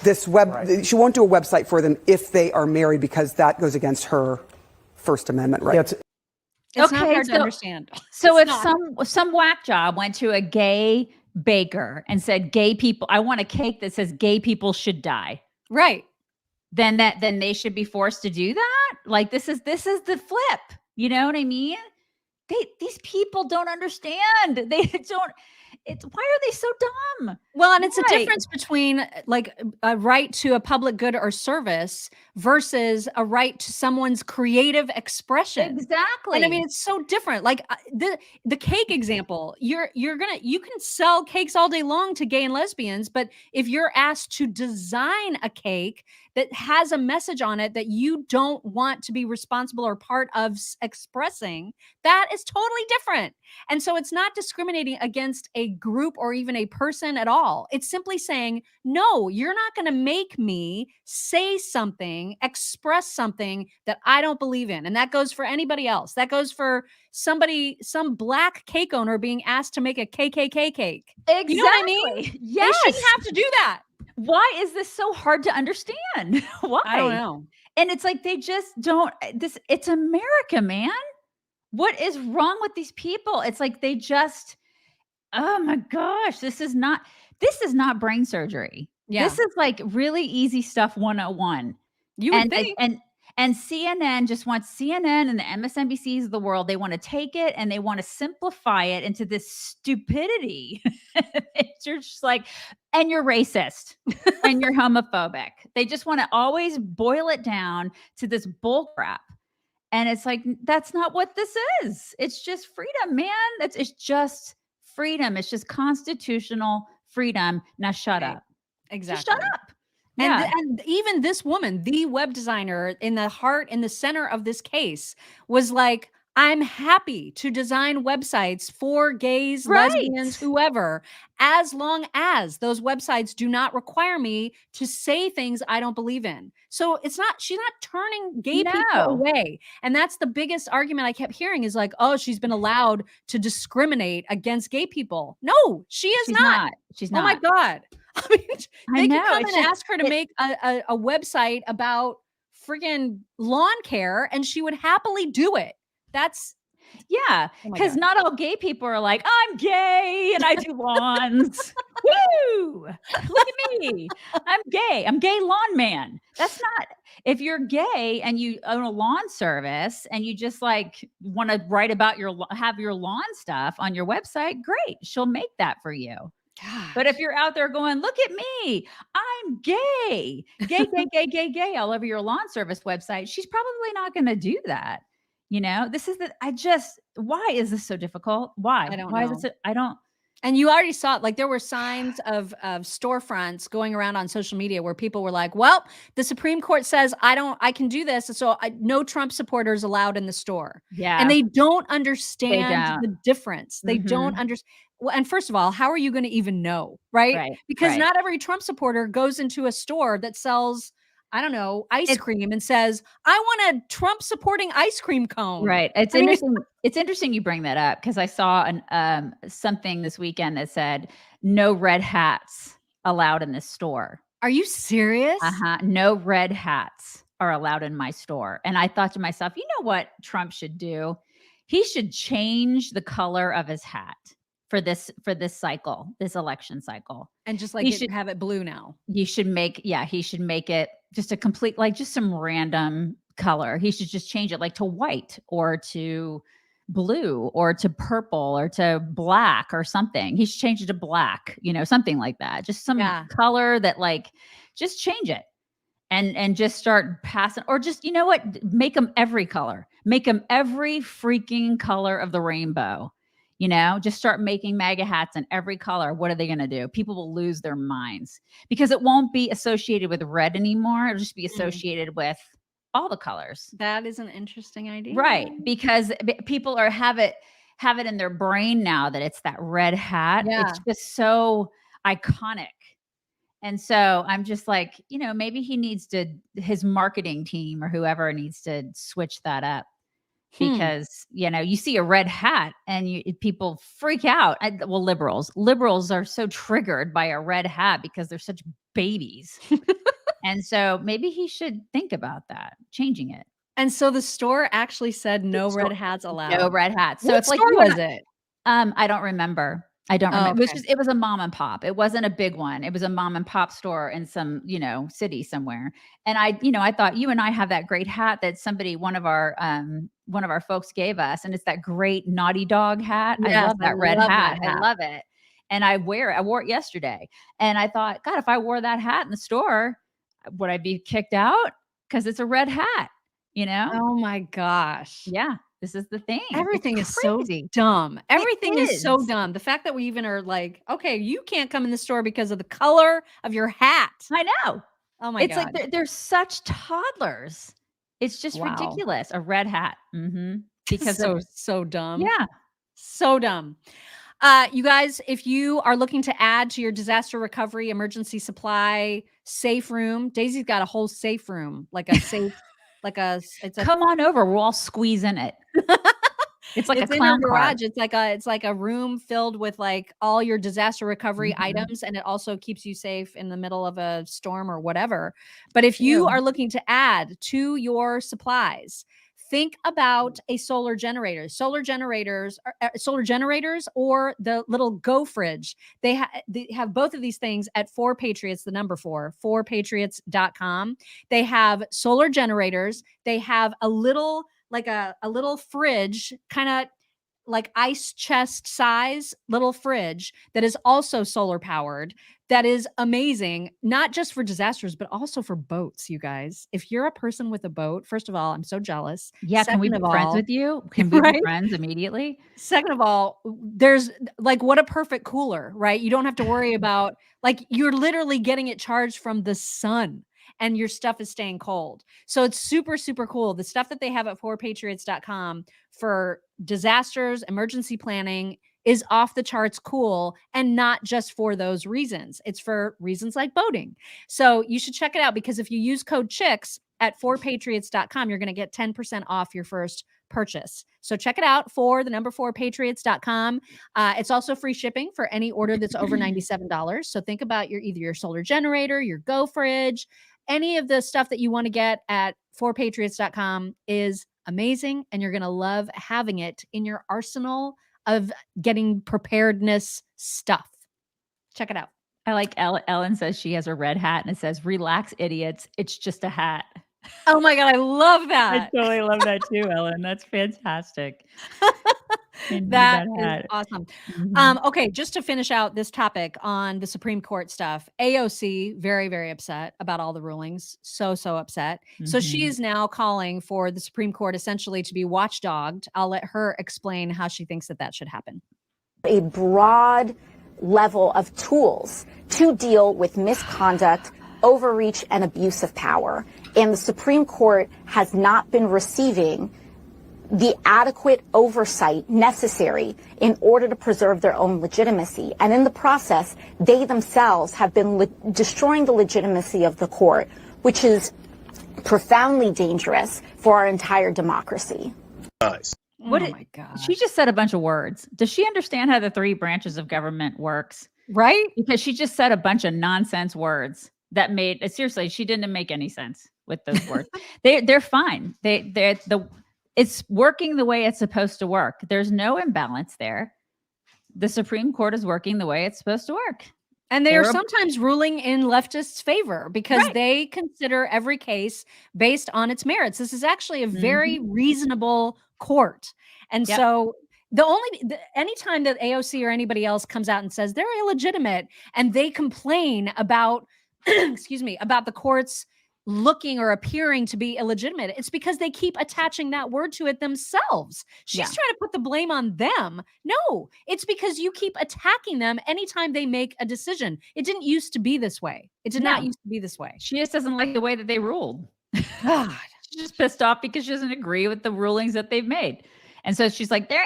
this she won't do a website for them if they are married because that goes against her First Amendment rights.
It's not hard to understand.
So if some whack job went to a gay baker and said, "Gay people, I want a cake that says gay people should die,"
right?
Then they should be forced to do that. Like this is the flip. You know what I mean? These people don't understand. They don't. Why are they so dumb?
Well, and it's a difference between like a right to a public good or service versus a right to someone's creative expression.
Exactly.
And I mean, it's so different. Like the cake example, you can sell cakes all day long to gay and lesbians, but if you're asked to design a cake that has a message on it that you don't want to be responsible or part of expressing, that is totally different. And so it's not discriminating against a group or even a person at all. It's simply saying, no, you're not going to make me say something, express something that I don't believe in. And that goes for anybody else. That goes for somebody, some black cake owner being asked to make a KKK cake.
Exactly.
You know what I mean?
Yes.
They shouldn't have to do that.
Why is this so hard to understand? Why?
I don't know.
And it's like, they just don't, it's America, man. What is wrong with these people? It's like, they just, oh my gosh, this is not brain surgery.
Yeah.
This is like really easy stuff 101.
You would think.
And CNN just wants CNN and the MSNBCs of the world. They want to take it and they want to simplify it into this stupidity. It's just like, and you're racist and you're homophobic. They just want to always boil it down to this bull crap. And it's like, that's not what this is. It's just freedom, man. It's just freedom. It's just constitutional freedom. Now shut up.
Exactly.
Just shut up. Yeah.
And even this woman, the web designer in the center of this case, was like, I'm happy to design websites for gays, lesbians, whoever, as long as those websites do not require me to say things I don't believe in. So she's not turning gay people away. And that's the biggest argument I kept hearing is like, oh, she's been allowed to discriminate against gay people. No, she's not.
She's not.
Oh my God. I mean, they
know,
could come
it's
and
just-
ask her to make a website about friggin' lawn care and she would happily do it. That's
Yeah,
Oh my
because
God.
not all gay people are like, I'm gay and I do lawns. Woo! Look at me. I'm gay. I'm gay lawn man. That's not, if you're gay and you own a lawn service and you just like want to write about have your lawn stuff on your website, great. She'll make that for you. But if you're out there going, look at me, I'm gay, gay all over your lawn service website, she's probably not going to do that. You know, why is this so difficult? Why?
I don't
Why
know.
is it I don't.
And you already saw it. Like there were signs of storefronts going around on social media where people were like, well, the Supreme Court says I can do this. So no Trump supporters allowed in the store.
Yeah.
And they don't understand the difference. They
Mhm.
don't understand. Well, and first of all, how are you going to even know? Right. Because not every Trump supporter goes into a store that sells, I don't know, ice cream and says, I want a Trump supporting ice cream cone.
Right. It's interesting you bring that up because I saw something this weekend that said no red hats allowed in this store.
Are you serious?
No red hats are allowed in my store. And I thought to myself, you know what Trump should do? He should change the color of his hat for this cycle, this election cycle.
And just like have it blue now.
He should make it just a complete, like just some random color. He should just change it like to white or to blue or to purple or to black or something. He should change it to black, something like that. Just some color that like, just change it and just start passing, or just, you know what, make them every color, make them every freaking color of the rainbow. Just start making MAGA hats in every color. What are they going to do? People will lose their minds because it won't be associated with red anymore. It'll just be associated with all the colors.
That is an interesting idea.
Right. Because people have it in their brain now that it's that red hat.
Yeah.
It's just so iconic. And so I'm just like, maybe his marketing team or whoever needs to switch that up. Because, you see a red hat and people freak out. Liberals are so triggered by a red hat because they're such babies. And so maybe he should think about that, changing it.
And so the store actually said no red hats allowed.
No red hats. So
What
it's like,
store was it?
I don't remember.
Oh, okay.
It was a mom and pop. It wasn't a big one. It was a mom and pop store in some, city somewhere. And I thought you and I have that great hat that one of our folks gave us. And it's that great naughty dog hat.
Yes,
I love that red hat.
that hat.
I love it. And I wore it yesterday. And I thought, God, if I wore that hat in the store, would I be kicked out? Because it's a red hat,
Oh my gosh.
Yeah. This is the thing.
Everything
It's
is so
crazy.
dumb. Everything is so dumb. The fact that we even are like, okay, you can't come in the store because of the color of your hat.
I know.
Oh my
It's
God.
like they're such toddlers. It's just
Wow.
ridiculous. A red hat. Mm-hmm. Because
so dumb.
yeah.
So dumb. You guys, if you are looking to add to your disaster recovery emergency supply safe room, Daisy's got a whole safe room, like a safe,
Come on over. We'll all squeeze in it. It's like
it's
a
in her
clown car.
garage. It's like a room filled with like all your disaster recovery items, and it also keeps you safe in the middle of a storm or whatever. But if you are looking to add to your supplies, think about a solar generator. Solar generators, or the little Go fridge. They have both of these things at 4Patriots, the number 4, ForPatriots.com. They have solar generators. They have a little fridge, kind of like ice chest size little fridge that is also solar powered. That is amazing, not just for disasters, but also for boats, you guys. If you're a person with a boat, first of all, I'm so jealous.
Yeah, can we be friends with you? Can we be friends immediately?
Second of all, there's like, what a perfect cooler, right? You don't have to worry about, like, you're literally getting it charged from the sun and your stuff is staying cold. So it's super, super cool. The stuff that they have at 4Patriots.com for disasters, emergency planning is off the charts cool, and not just for those reasons. It's for reasons like boating. So you should check it out, because if you use code CHICKS at 4Patriots.com, you're going to get 10% off your first purchase. So check it out, for the number 4Patriots.com. It's also free shipping for any order that's over $97. So think about either your solar generator, your Go fridge, any of the stuff that you want to get at 4Patriots.com is amazing, and you're going to love having it in your arsenal of getting preparedness stuff. Check it out.
I like Ellen says she has a red hat and it says, "Relax, idiots. It's just a hat."
Oh my God, I love that.
I totally love that too, Ellen. That's fantastic.
That is awesome. Okay, just to finish out this topic on the Supreme Court stuff, AOC, very, very upset about all the rulings. So upset. So she is now calling for the Supreme Court essentially to be watchdogged. I'll let her explain how she thinks that should happen.
A broad level of tools to deal with misconduct, overreach, and abuse of power. And the Supreme Court has not been receiving the adequate oversight necessary in order to preserve their own legitimacy. And in the process, they themselves have been destroying the legitimacy of the court, which is profoundly dangerous for our entire democracy.
Nice. My God. She just said a bunch of words. Does she understand how the 3 branches of government works?
Right?
Because she just said a bunch of nonsense words that made, seriously, she didn't make any sense with those words. They're fine. It's working the way it's supposed to work. There's no imbalance there. The Supreme Court is working the way it's supposed to work.
And they are sometimes ruling in leftists' favor because they consider every case based on its merits. This is actually a very reasonable court. And so anytime that AOC or anybody else comes out and says they're illegitimate and they complain about, excuse me, about the courts looking or appearing to be illegitimate, it's because they keep attaching that word to it themselves. She's trying to put the blame on them. No, it's because you keep attacking them anytime they make a decision. It didn't used to be this way. It did not used to be this way.
She just doesn't like the way that they ruled. God. She's just pissed off because she doesn't agree with the rulings that they've made. And so she's like, they're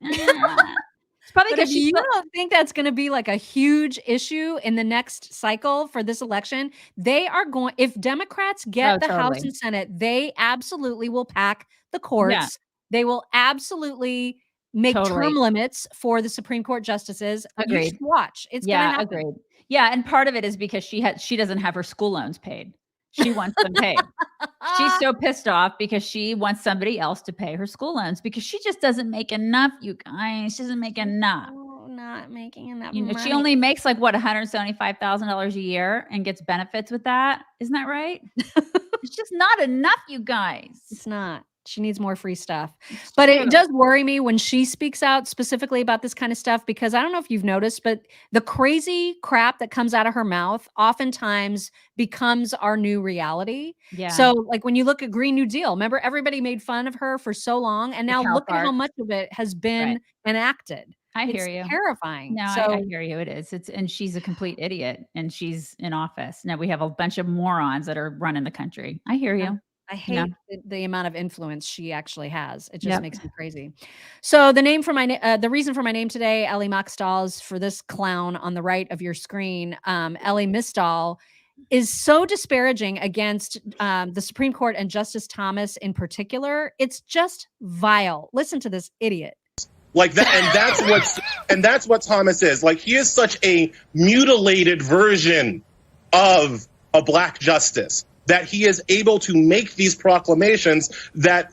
It's probably
because you don't think that's going to be like a huge issue in the next cycle for this election. They are going, if Democrats get the House and Senate, they absolutely will pack the courts. Yeah. They will absolutely make term limits for the Supreme Court justices.
Agreed.
You should watch. It's going to happen.
Agreed. Yeah, and part of it is because she doesn't have her school loans paid. She wants them paid. She's so pissed off because she wants somebody else to pay her school loans because she just doesn't make enough, you guys. She doesn't make enough.
Oh, not making enough
money. She only makes like, what, $175,000 a year and gets benefits with that. Isn't that right? It's just not enough, you guys.
It's not. She needs more free stuff. But it does worry me when she speaks out specifically about this kind of stuff, because I don't know if you've noticed, but the crazy crap that comes out of her mouth oftentimes becomes our new reality. Yeah. So like when you look at Green New Deal, remember everybody made fun of her for so long, and now look at how much of it has been enacted.
I hear you.
Terrifying.
No, I hear you. It is. And she's a complete idiot, and she's in office. Now we have a bunch of morons that are running the country. I hear you.
I hate
Yeah.
the amount of influence she actually has. It just
Yep.
makes me crazy. So the reason for my name today, Ellie Moxdals, for this clown on the right of your screen, Ellie Misdal, is so disparaging against the Supreme Court and Justice Thomas in particular. It's just vile. Listen to this idiot.
Like that, and that's what Thomas is. Like, he is such a mutilated version of a black justice that he is able to make these proclamations that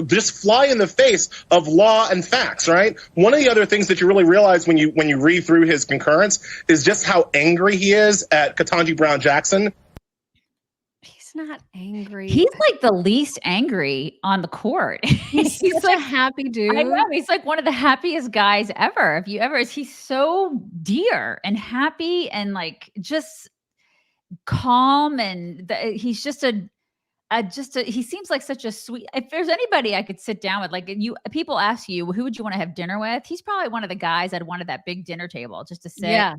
just fly in the face of law and facts, right? One of the other things that you really realize when you read through his concurrence is just how angry he is at Ketanji Brown Jackson.
He's not angry.
He's like the least angry on the court.
He's such a happy dude.
I know. He's like one of the happiest guys ever. If you ever, he's so dear and happy and like just calm. And he's just he seems like such a sweet, if there's anybody I could sit down with, like people ask you, who would you want to have dinner with? He's probably one of the guys I'd want at that big dinner table just to sit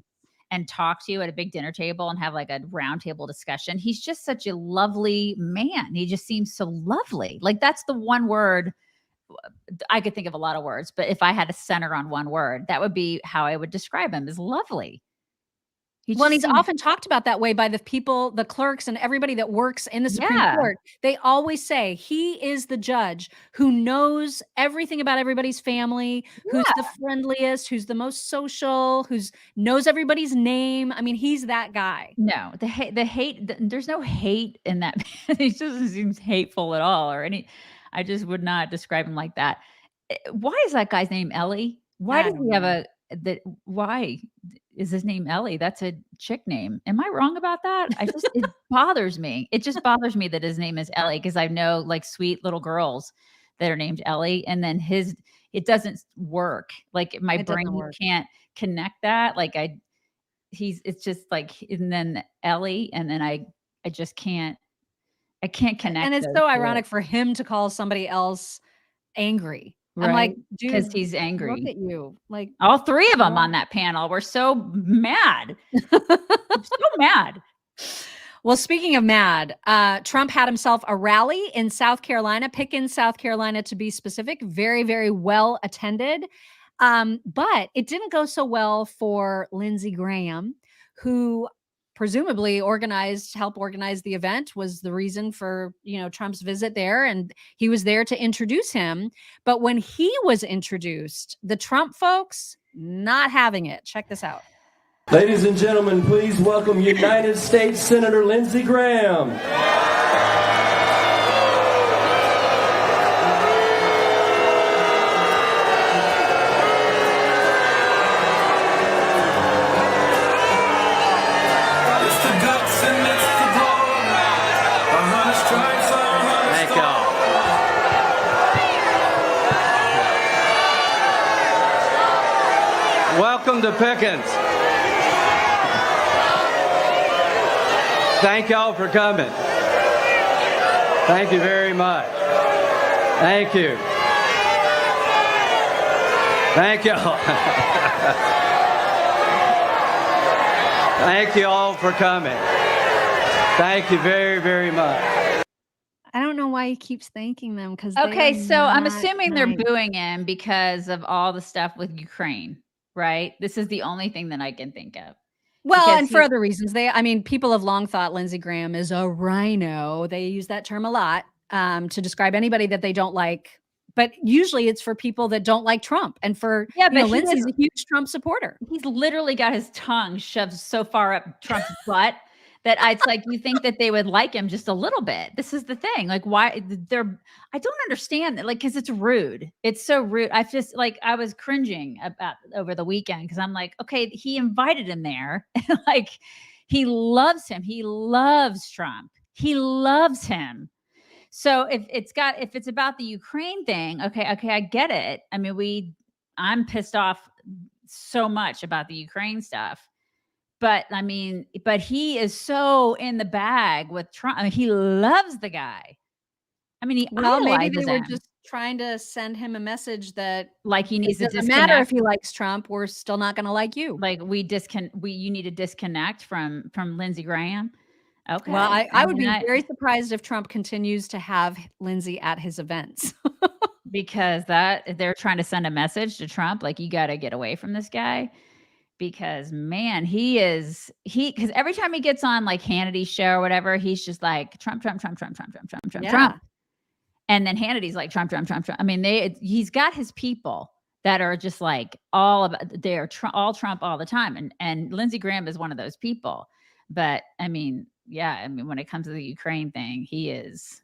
and talk to you at a big dinner table and have like a round table discussion. He's just such a lovely man. He just seems so lovely. Like that's the one word. I could think of a lot of words, but if I had to center on one word, that would be how I would describe him, as lovely.
He's often talked about that way by the people, the clerks and everybody that works in the Supreme Court. They always say he is the judge who knows everything about everybody's family, who's the friendliest, who's the most social, who's knows everybody's name. I mean, he's that guy.
No, the hate, there's no hate in that. He doesn't seem hateful at all I just would not describe him like that. Why is that guy's name Ellie? Why does he have why is his name Ellie? That's a chick name. Am I wrong about that? It bothers me. It just bothers me that his name is Ellie because I know like sweet little girls that are named Ellie, and then it doesn't work. Like my brain can't connect that. Like it's just like, and then Ellie, and then I just can't. I can't connect.
And it's so ironic for him to call somebody else angry.
Right.
I'm like, dude,
because he's angry.
Look at you. Like
all three of them on that panel were so mad. So mad.
Well, speaking of mad, Trump had himself a rally in South Carolina, Pickens, South Carolina, to be specific. Very, very well attended. But it didn't go so well for Lindsey Graham, who presumably helped organize the event, was the reason for, Trump's visit there. And he was there to introduce him. But when he was introduced, the Trump folks not having it. Check this out.
Ladies and gentlemen, please welcome United States Senator Lindsey Graham.
Welcome to Pickens. Thank y'all for coming. Thank you very much. Thank you. Thank y'all. Thank you all for coming. Thank you very, very much.
I don't know why he keeps thanking them because
okay, so I'm assuming they're booing him because of all the stuff with Ukraine, right? This is the only thing that I can think of.
Well,
because
and for other reasons, people have long thought Lindsey Graham is a rhino. They use that term a lot to describe anybody that they don't like. But usually it's for people that don't like Trump. And for, Lindsey's a huge Trump supporter.
He's literally got his tongue shoved so far up Trump's butt that it's like, you think that they would like him just a little bit. This is the thing. Like, why I don't understand that. Like, cause it's rude. It's so rude. I just I was cringing about over the weekend. Cause I'm like, okay, he invited him there. Like he loves him. He loves Trump. He loves him. So if it's about the Ukraine thing, okay, I get it. I mean, I'm pissed off so much about the Ukraine stuff. But he is so in the bag with Trump. I mean, he loves the guy. I mean,
maybe they were just trying to send him a message that
he needs to disconnect.
It doesn't matter if he likes Trump. We're still not going to like you.
Like you need to disconnect from Lindsey Graham. Okay.
Well, I would be
mean,
very surprised if Trump continues to have Lindsey at his events.
because that they're trying to send a message to Trump, like, you got to get away from this guy. Because man, because every time he gets on like Hannity's show or whatever, he's just like Trump, Trump, Trump, Trump, Trump, Trump, Trump, Trump,
Yeah.
Trump. And then Hannity's like Trump, Trump, Trump, Trump. I mean, he's got his people that are just like all Trump all the time. And Lindsey Graham is one of those people. But I mean, when it comes to the Ukraine thing, he is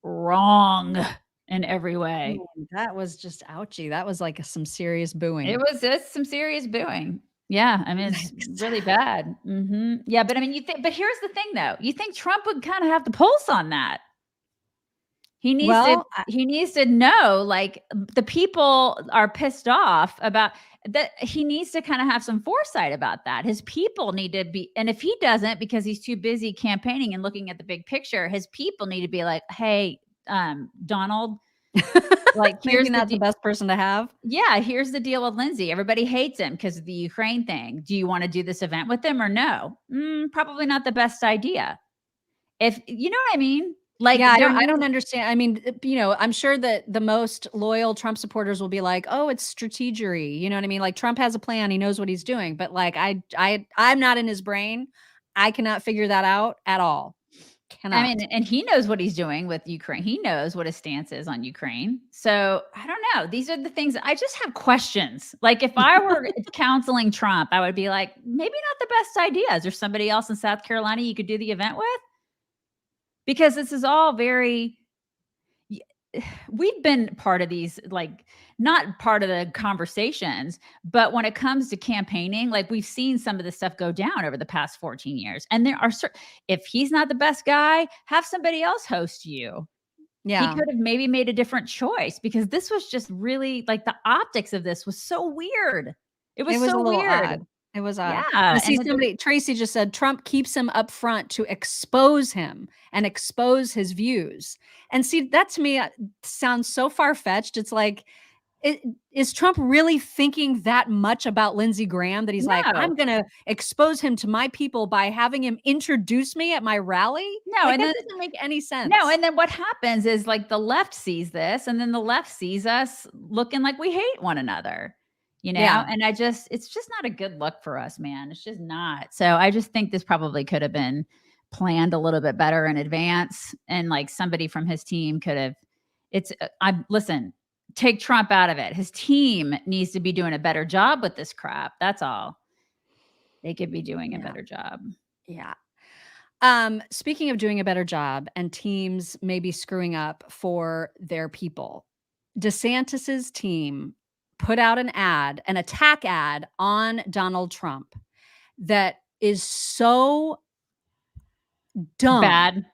wrong in every way.
Man, that was just ouchy. That was like some serious booing.
It's some serious booing. Yeah, I mean, it's really bad. Yeah, but I mean, but here's the thing, though. You think Trump would kind of have the pulse on that? He needs to know, like, the people are pissed off about that. He needs to kind of have some foresight about that. His people need to be, and if he doesn't, because he's too busy campaigning and looking at the big picture, his people need to be like, hey, Donald, like,
here's not the best person to have.
Yeah, here's the deal with Lindsey. Everybody hates him because of the Ukraine thing. Do you want to do this event with him or no? Probably not the best idea. If you know what I mean. Like,
yeah, I don't understand. I mean, I'm sure that the most loyal Trump supporters will be like, "Oh, it's strategery." You know what I mean? Like, Trump has a plan; he knows what he's doing. But like, I'm not in his brain. I cannot figure that out at all. Cannot.
I mean, and he knows what he's doing with Ukraine. He knows what his stance is on Ukraine. So I don't know. These are the things I just have questions. Like, if I were counseling Trump, I would be like, maybe not the best idea. Is there somebody else in South Carolina you could do the event with? Because this is all we've been part of these, like, not part of the conversations, but when it comes to campaigning, like, we've seen some of this stuff go down over the past 14 years. And there are if he's not the best guy, have somebody else host you.
Yeah.
He could have maybe made a different choice, because this was just really, like, the optics of this was so weird. It was so weird.
Odd. It was odd.
Yeah.
See, Tracy just said Trump keeps him up front to expose him and expose his views. And see, that to me sounds so far-fetched. It's like, is Trump really thinking that much about Lindsey Graham that he's like, I'm going to expose him to my people by having him introduce me at my rally?
No,
like,
and
that doesn't make any sense.
No, and then what happens is, like, the left sees this, and then the left sees us looking like we hate one another.
Yeah.
And it's just not a good look for us, man. It's just not. So I just think this probably could have been planned a little bit better in advance. And, like, somebody from his team could have, listen, take Trump out of it. His team needs to be doing a better job with this crap. That's all. They could be doing a better job.
Yeah. Speaking of doing a better job and teams maybe screwing up for their people, DeSantis's team put out an attack ad on Donald Trump that is so dumb.
Bad.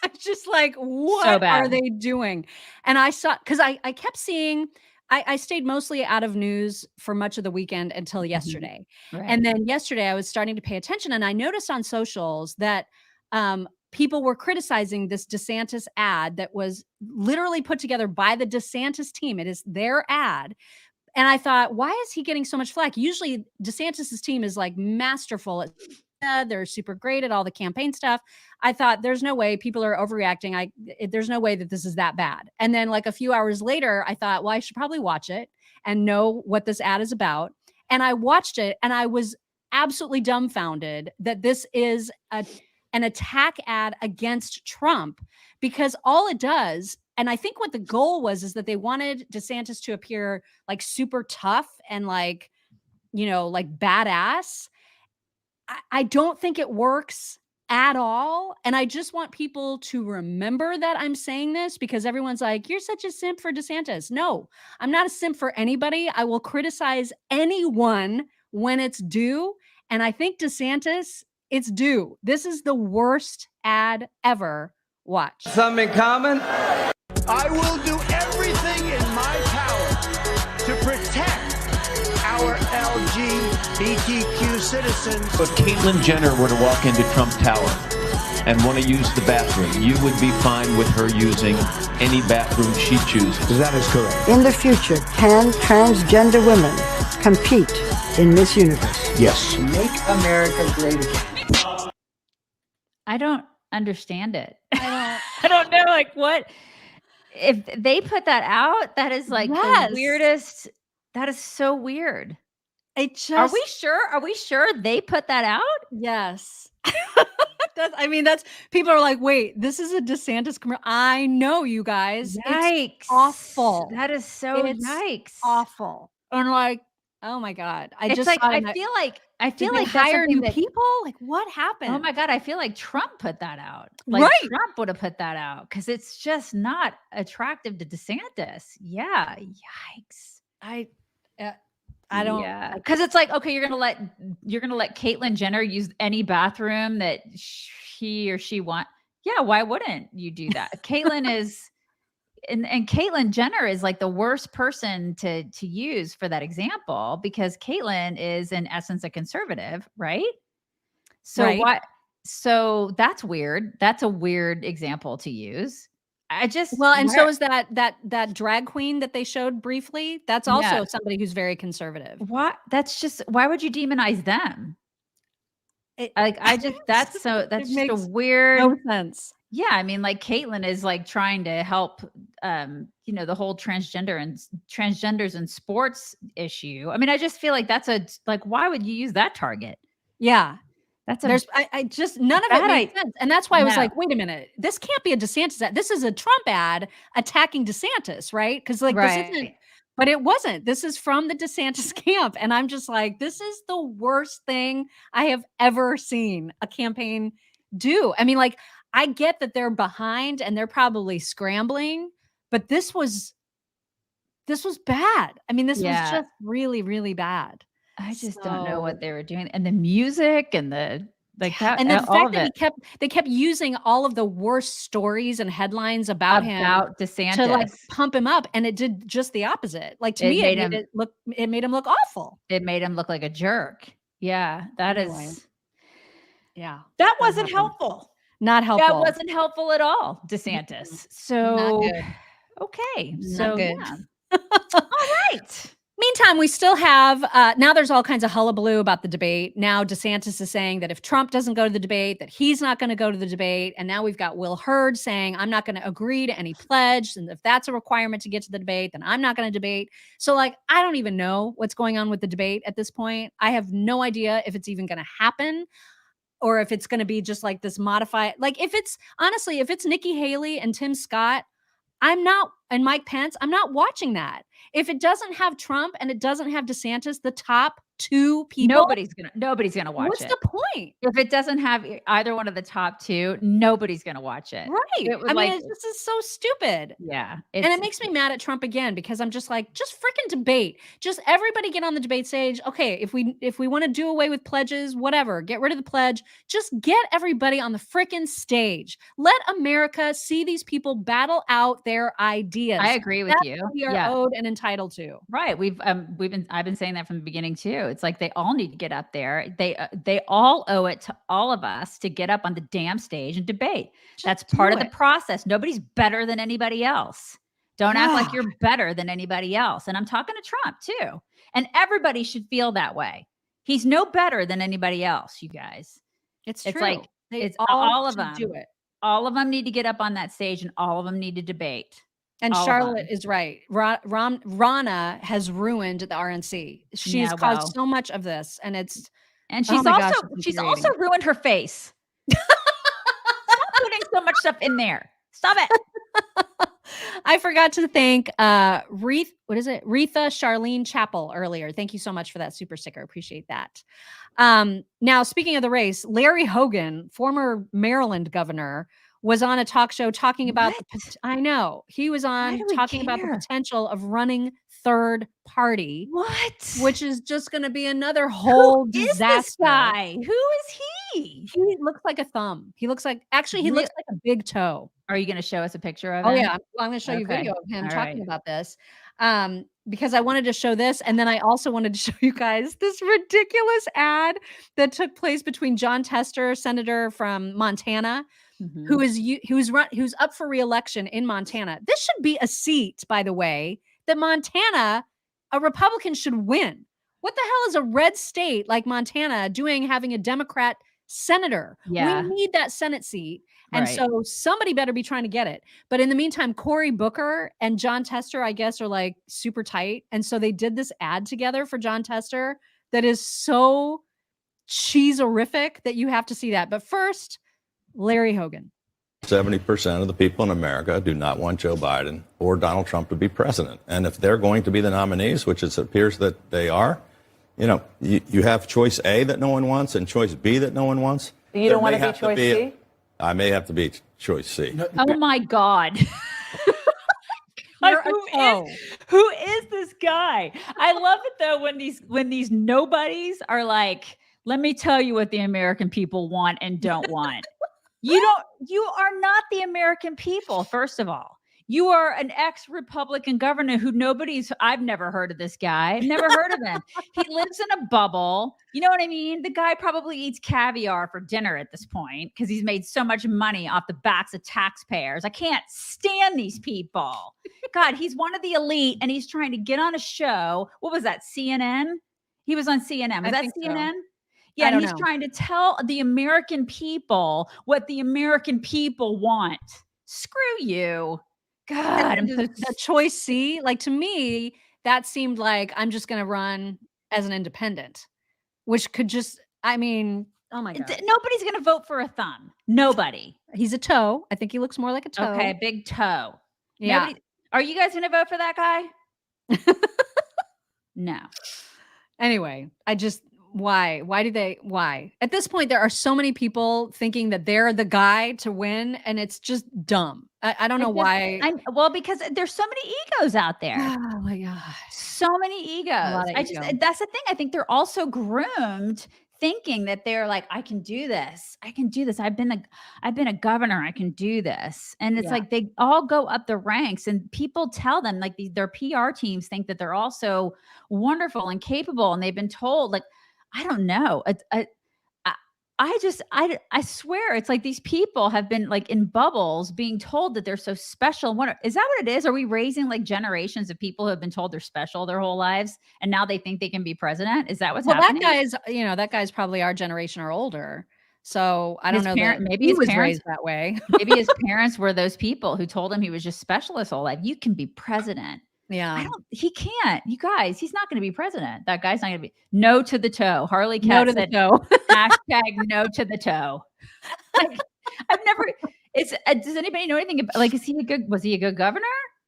I'm just like, what are they doing? And I saw, because I kept seeing, I stayed mostly out of news for much of the weekend until yesterday.
Right.
And then yesterday I was starting to pay attention, and I noticed on socials that people were criticizing this DeSantis ad that was literally put together by the DeSantis team. It is their ad. And I thought, why is he getting so much flack? Usually DeSantis's team is like masterful at, they're super great at all the campaign stuff. I thought, there's no way, people are overreacting. There's no way that this is that bad. And then, like, a few hours later, I thought, well, I should probably watch it and know what this ad is about. And I watched it, and I was absolutely dumbfounded that this is an attack ad against Trump, because all it does, and I think what the goal was, is that they wanted DeSantis to appear like super tough and like, like badass. I don't think it works at all. And I just want people to remember that I'm saying this, because everyone's like, you're such a simp for DeSantis. No, I'm not a simp for anybody. I will criticize anyone when it's due. And I think DeSantis, it's due. This is the worst ad ever. Watch.
Something in common?
I will do everything in my power to protect our LGBTQ citizens.
If Caitlyn Jenner were to walk into Trump Tower and want to use the bathroom, you would be fine with her using any bathroom she chooses.
That is correct.
In the future, can transgender women compete in Miss Universe?
Yes.
Make America great again.
I don't understand it. I don't know, like, what if they put that out, that is, like, the weirdest that is so weird.
It just
Are we sure? Are we sure they put that out?
Yes. That's people are like, wait, this is a DeSantis commercial. I know, you guys.
Yikes.
It's awful.
That is so
It's
yikes.
awful. And like, oh my God. I
It's
just
like,
saw
I
it and
feel like
did they
that's
hire
something
new
that
people? Like, what happened?
Oh my God, I feel like Trump put that out. Like,
Right.
Trump would have put that out because it's just not attractive to DeSantis. Yeah, yikes.
I don't.
Yeah, because it's like, okay, you're gonna let Caitlyn Jenner use any bathroom that he or she want. Yeah, why wouldn't you do that? Caitlyn is, and Caitlyn Jenner is like the worst person to use for that example because Caitlyn is in essence a conservative, right? So
Right.
why? So that's weird. That's a weird example to use. I just
And
why-
so is that drag queen that they showed briefly. That's also
Yeah.
somebody who's very conservative.
What? That's just, why would you demonize them? That's just a weird.
No sense.
Yeah, I mean, like Caitlyn is like trying to help, the whole transgenders in sports issue. I mean, I just feel like why would you use that target?
Yeah.
That's
I just none of it made sense. And that's why I was
No.
like, wait a minute, this can't be a DeSantis ad. This is a Trump ad attacking DeSantis, right? Because this isn't, but it wasn't. This is from the DeSantis camp. And I'm just like, this is the worst thing I have ever seen a campaign do. I mean, like, I get that they're behind and they're probably scrambling, but this was bad. I mean, this was just really, really bad.
I just don't know what they were doing, and the music and the that,
and the
all
fact
of
that
it.
they kept using all of the worst stories and headlines about him
DeSantis
to like pump him up, and it did just the opposite. Like to
It
me,
made
it made him look awful.
It made him look like a jerk. Yeah, that
Anyway.
is.
Yeah,
That wasn't helpful.
Not helpful.
That wasn't helpful at all, DeSantis. So
Not good.
okay,
Not
so
good.
yeah. All right.
Meantime, we still have, now there's all kinds of hullabaloo about the debate. Now DeSantis is saying that if Trump doesn't go to the debate, that he's not going to go to the debate. And now we've got Will Hurd saying, I'm not going to agree to any pledge. And if that's a requirement to get to the debate, then I'm not going to debate. So like, I don't even know what's going on with the debate at this point. I have no idea if it's even going to happen or if it's going to be just like this modified. Like if it's Nikki Haley and Tim Scott, and Mike Pence, I'm not watching that. If it doesn't have Trump and it doesn't have DeSantis, the top two people,
Nobody's gonna watch
what's
it.
the point?
If it doesn't have either one of the top two, nobody's gonna watch it.
Right.
I
mean, this is so stupid.
Yeah.
And it makes me mad at Trump again, because I'm just like, just freaking debate. Just everybody get on the debate stage. Okay, if we want to do away with pledges, whatever, get rid of the pledge. Just get everybody on the freaking stage. Let America see these people battle out their ideas.
I agree with
That's
you.
what we are owed and entitled to.
Right. I've been saying that from the beginning too. It's like they all need to get up there. They all owe it to all of us to get up on the damn stage and debate. That's part of the process. Nobody's better than anybody else. Don't act like you're better than anybody else. And I'm talking to Trump too. And everybody should feel that way. He's no better than anybody else, you guys.
It's
It's
true.
like
They
it's all of
should
them.
do it.
All of them need to get up on that stage, and all of them need to debate.
And
All of
Charlotte
them.
is right. Rana has ruined the RNC. She has caused so much of this, and it's
And
oh
she's
my gosh,
also
it's
she's
infuriating.
also ruined her face. Stop putting so much stuff in there. Stop it.
I forgot to thank Retha Charlene Chappell earlier. Thank you so much for that super sticker. Appreciate that. Now, speaking of the race, Larry Hogan, former Maryland governor, was on a talk show talking about I know. He was on talking about the potential of running third party.
What?
Which is just going to be another whole
Who is
disaster.
this guy? Who is he?
He looks like a thumb. He looks like he looks like a big toe.
Are you going to show us a picture of
Oh
him?
yeah, I'm going to show you
Okay.
video of him
All
talking
right.
about this. Because I wanted to show this, and then I also wanted to show you guys this ridiculous ad that took place between John Tester, senator from Montana,
Mhm.
who's up for re-election in Montana. This should be a seat, by the way, that Montana, a Republican should win. What the hell is a red state like Montana doing having a Democrat senator.
Yeah.
We need that Senate seat. And
Right.
so somebody better be trying to get it. But in the meantime, Cory Booker and John Tester, I guess, are like super tight. And so they did this ad together for John Tester that is so cheeserific that you have to see that. But first, Larry Hogan.
70% of the people in America do not want Joe Biden or Donald Trump to be president. And if they're going to be the nominees, which it appears that they are, you have choice A that no one wants and choice B that no one wants.
You don't want to be choice C?
I may have to be choice C.
Oh my God. Who is this guy? I love it though when these nobodies are like, let me tell you what the American people want and don't want. You are not the American people, first of all. You are an ex-Republican governor who I've never heard of this guy. I've never heard of him. He lives in a bubble. You know what I mean? The guy probably eats caviar for dinner at this point because he's made so much money off the backs of taxpayers. I can't stand these people. God, he's one of the elite and he's trying to get on a show. What was that, CNN? He was on CNN. Was that CNN? So. Yeah, and he's trying to tell the American people what the American people want. Screw you. God,
the choice C, like to me, that seemed like I'm just going to run as an independent, which could just, oh my God.
Nobody's going to vote for a thumb. Nobody.
He's a toe. I think he looks more like a toe.
Okay, big toe.
Yeah.
Are you guys going to vote for that guy? No.
Anyway, why at this point there are so many people thinking that they're the guy to win and it's just dumb. I don't know why.
Because there's so many egos out there.
Oh my God,
so many egos. That's the thing. I think they're also groomed thinking that they're like, I can do this. I've been a governor. I can do this. And it's like they all go up the ranks and people tell them like their PR teams think that they're all so wonderful and capable. And they've been told like, I don't know. I swear it's like these people have been like in bubbles being told that they're so special. Is that what it is? Are we raising like generations of people who have been told they're special their whole lives and now they think they can be president? Is that what's happening?
That guy's probably our generation or older. So I don't know.
Maybe
he
his
was
parents
raised that way.
Maybe his parents were those people who told him he was just special his whole life. You can be president.
Yeah.
He can't. You guys, he's not going to be president. That guy's not going to be. No to the toe. Harley Cat
no to
said,
the toe.
hashtag no to the toe. Like, does anybody know anything about, like, was he a good governor?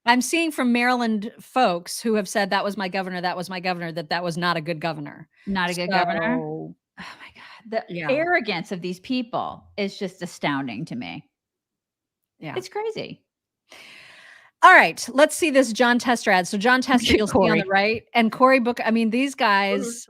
I'm seeing from Maryland folks who have said that was my governor, that was not a good governor.
Not a good governor. Oh my God. The arrogance of these people is just astounding to me. Yeah. It's crazy.
All right, let's see this John Tester ad. So John Tester, you'll see on the right, and Cory Booker. These guys.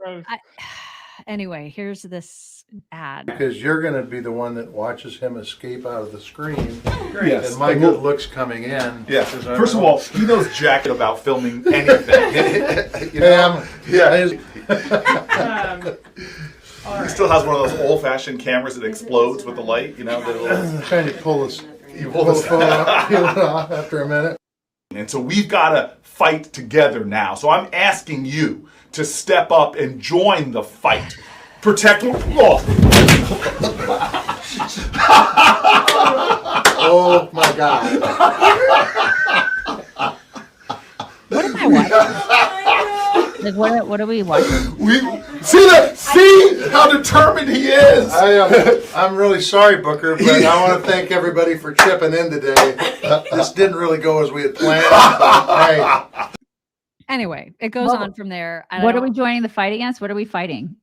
Anyway, here's this ad.
Because you're going to be the one that watches him escape out of the screen.
Yes.
And my good looks coming in.
Yeah. First of all, he knows jacket about filming anything.
You know? Yeah.
He still has one of those old-fashioned cameras that explodes with the light. You know,
I'm trying to pull this. You pull this photo up, peel it off after a minute.
And so we've got to fight together now. So I'm asking you to step up and join the fight. Protect.
Oh my God.
What am I watching? Like, what are we watching?
See how determined he is.
I'm really sorry, Booker, but I want to thank everybody for chipping in today. This didn't really go as we had planned. Hey.
Anyway, it goes on from there.
What are we joining the fight against? What are we fighting?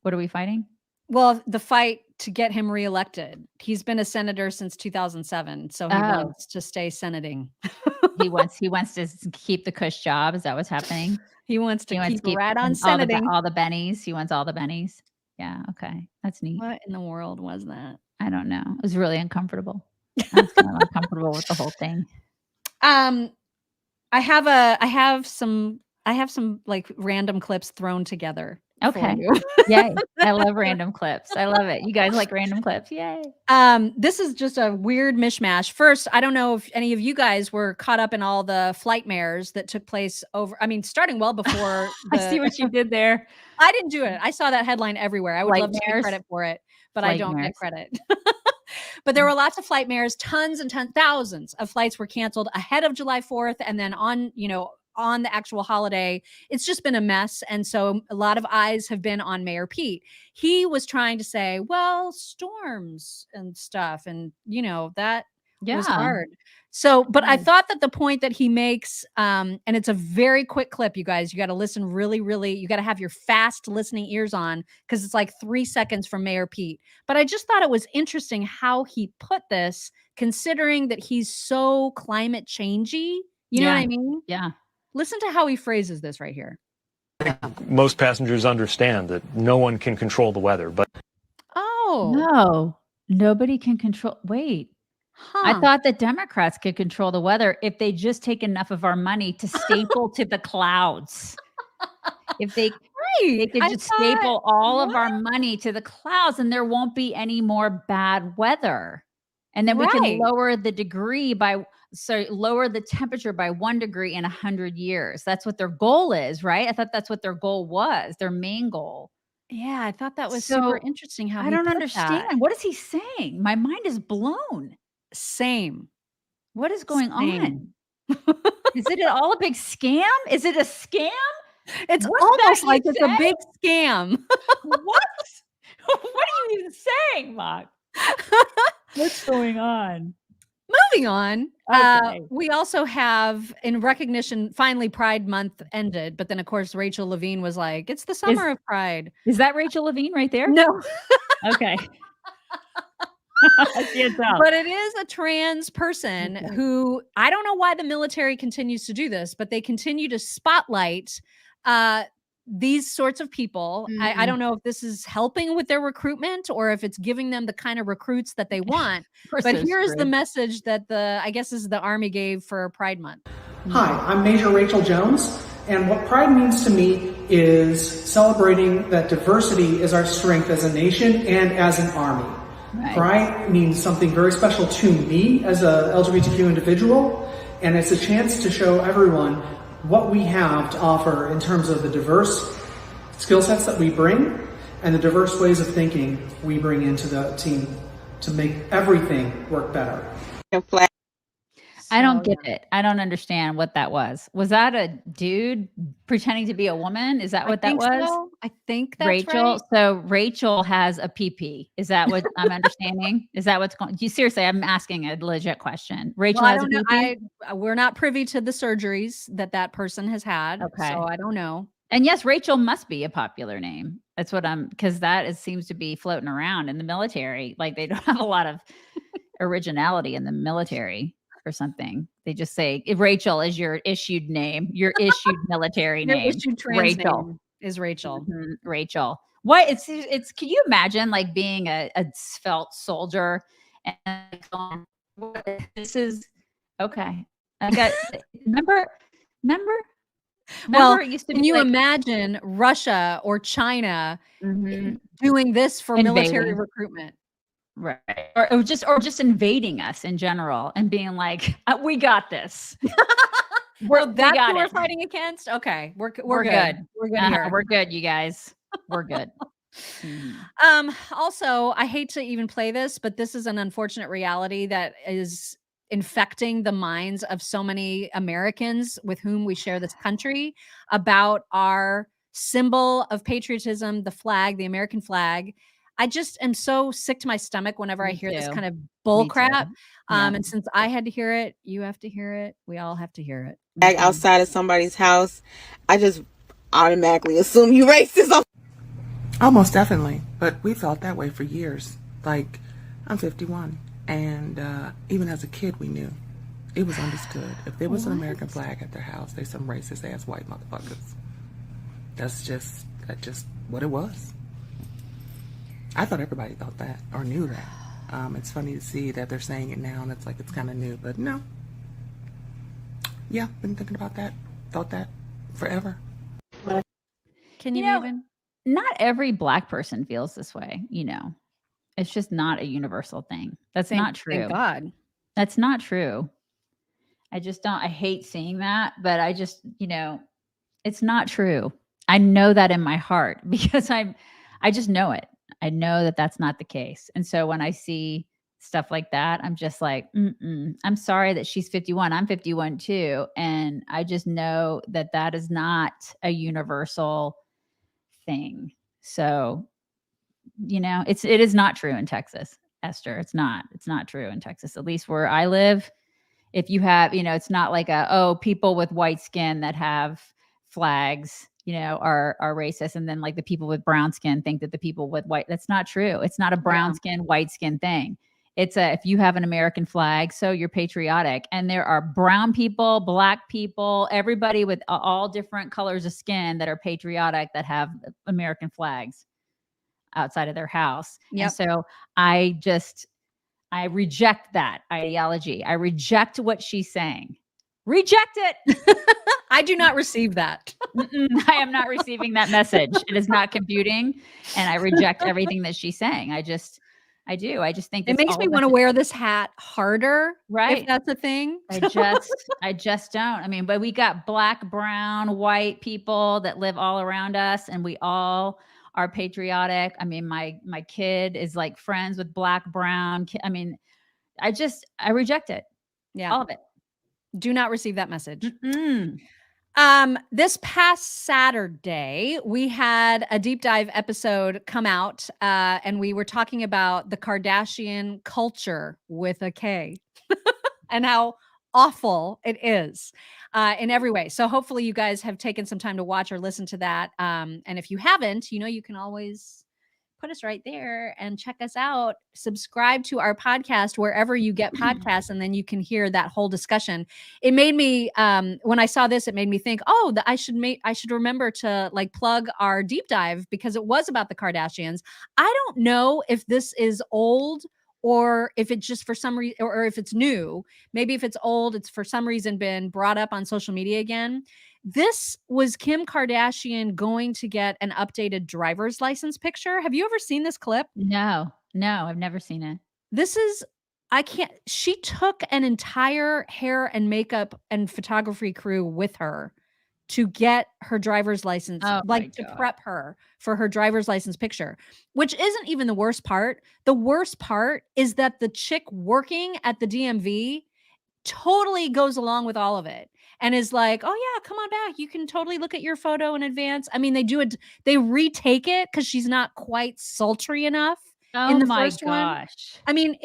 Well, the fight to get him reelected. He's been a senator since 2007, so he wants to stay senating.
he wants to keep the cush job. Is that what's happening?
He wants to keep right on senating.
All the bennies. He wants all the bennies. Yeah. Okay. That's neat.
What in the world was that?
I don't know. It was really uncomfortable. I was kind of uncomfortable with the whole thing.
I have some like random clips thrown together.
Okay. Yay. I love random clips. I love it. You guys like random clips. Yay.
This is just a weird mishmash. First, I don't know if any of you guys were caught up in all the flight mares that took place starting well before.
I see what you did there.
I didn't do it. I saw that headline everywhere. I would love to get credit for it, but I don't get credit. But there were lots of flight mares, tons and thousands of flights were canceled ahead of July 4th. And then on the actual holiday, it's just been a mess. And so a lot of eyes have been on Mayor Pete. He was trying to say, well, storms and stuff. And, that was hard. So, but I thought that the point that he makes, and it's a very quick clip, you guys, you got to listen really, you got to have your fast listening ears on because it's like 3 seconds from Mayor Pete. But I just thought it was interesting how he put this, considering that he's so climate changey. You know what I mean?
Yeah.
Listen to how he phrases this right here.
Most passengers understand that no one can control the weather, but
No, nobody can control. Wait. I thought that Democrats could control the weather if they just take enough of our money to staple to the clouds. If they could just staple all of our money to the clouds and there won't be any more bad weather. And then we can lower the temperature by 1 degree in 100 years. That's what their goal is, right? I thought that's what their goal was, their main goal.
Yeah, I thought that was super interesting how
I don't understand. What is he saying? My mind is blown.
Same.
What is going on? Is it all a big scam? Is it a scam?
It's almost like it's a big scam.
What? What are you even saying, Mark? What's going on?
Moving on. We also have, in recognition, finally Pride Month ended, but then of course Rachel Levine was like, it's the summer of Pride.
Is that Rachel Levine right there?
No.
Okay. I can't tell.
But it is a trans person who, I don't know why the military continues to do this, but they continue to spotlight these sorts of people. I don't know if this is helping with their recruitment or if it's giving them the kind of recruits that they want. But here's the message that the Army gave for Pride Month.
Hi, I'm Major Rachel Jones, and what Pride means to me is celebrating that diversity is our strength as a nation and as an army. Right. Pride means something very special to me as a LGBTQ individual, and it's a chance to show everyone what we have to offer in terms of the diverse skill sets that we bring and the diverse ways of thinking we bring into the team to make everything work better.
I don't get it. I don't understand what that was. Was that a dude pretending to be a woman? Is that what that was?
So. I think that's
Rachel.
Right.
So Rachel has a PP. Is that what I'm understanding? Is that what's going? Seriously, I'm asking a legit question. Rachel has a PP.
We're not privy to the surgeries that person has had. Okay. So I don't know.
And yes, Rachel must be a popular name. That's what because that seems to be floating around in the military. Like they don't have a lot of originality in the military. Or something. They just say if Rachel is your issued name, your issued military name.
Your issued trans
Rachel
name is Rachel.
Mm-hmm. Rachel. What it's can you imagine like being a svelte soldier and this is okay. I got remember
well,
it used to
can
be
you
like,
imagine Russia or China doing this for military recruitment?
Right. Or just invading us in general and being like, we got this.
That's who we're fighting against. Okay. We're good. We're good here.
We're good, you guys. We're good.
Also, I hate to even play this, but this is an unfortunate reality that is infecting the minds of so many Americans with whom we share this country about our symbol of patriotism, the flag, the American flag. I just am so sick to my stomach whenever I hear this kind of bull crap. And since I had to hear it, you have to hear it. We all have to hear it.
Outside of somebody's house, I just automatically assume you racist.
Almost definitely. But we felt that way for years. Like, I'm 51. And even as a kid, we knew. It was understood. If there was an American flag at their house, they some racist ass white motherfuckers. That's just what it was. I thought everybody thought that or knew that. It's funny to see that they're saying it now and it's like it's kind of new, but no. Yeah, been thinking about that, thought that forever.
Can you even?
not every Black person feels this way, you know. It's just not a universal thing. That's not true.
Thank God.
That's not true. I just don't, I hate seeing that, but I just, you know, it's not true. I know that in my heart because I just know it. I know that that's not the case. And so when I see stuff like that, I'm just like, I'm sorry that she's 51. I'm 51 too. And I just know that that is not a universal thing. So, you know, it is not true in Texas, Esther. It's not true in Texas, at least where I live. If you have, you know, it's not like people with white skin that have flags, you know, are racist. And then like the people with brown skin think that the people with white, that's not true. It's not a brown skin, white skin thing. It's if you have an American flag, so you're patriotic. And there are brown people, Black people, everybody with all different colors of skin that are patriotic that have American flags outside of their house.
Yep.
And so I reject that ideology. I reject what she's saying. Reject it.
I do not receive that.
I am not receiving that message. It is not computing. And I reject everything that she's saying. I do. I just think
it makes me want to wear this hat harder.
Right.
If that's a thing.
I just don't. I mean, but we got Black, brown, white people that live all around us, and we all are patriotic. I mean, my kid is like friends with Black, brown. I mean, I reject it.
Yeah.
All of it.
Do not receive that message. This past Saturday, we had a deep dive episode come out, and we were talking about the Kardashian culture with a K and how awful it is in every way. So hopefully you guys have taken some time to watch or listen to that. And if you haven't, you know, you can always put us right there and check us out. Subscribe to our podcast wherever you get podcasts, and then you can hear that whole discussion. It made me, when I saw this, it made me think, I should remember to like plug our deep dive because it was about the Kardashians. I don't know if this is old or if it's just for some reason, or if it's new. Maybe if it's old, it's for some reason been brought up on social media again. This was Kim Kardashian going to get an updated driver's license picture. Have you ever seen this clip?
No, I've never seen it.
She took an entire hair and makeup and photography crew with her to get her driver's license, to prep her for her driver's license picture, which isn't even the worst part. The worst part is that the chick working at the DMV totally goes along with all of it and is like, oh yeah, come on back. You can totally look at your photo in advance. I mean, they retake it because she's not quite sultry enough in the first one. I mean,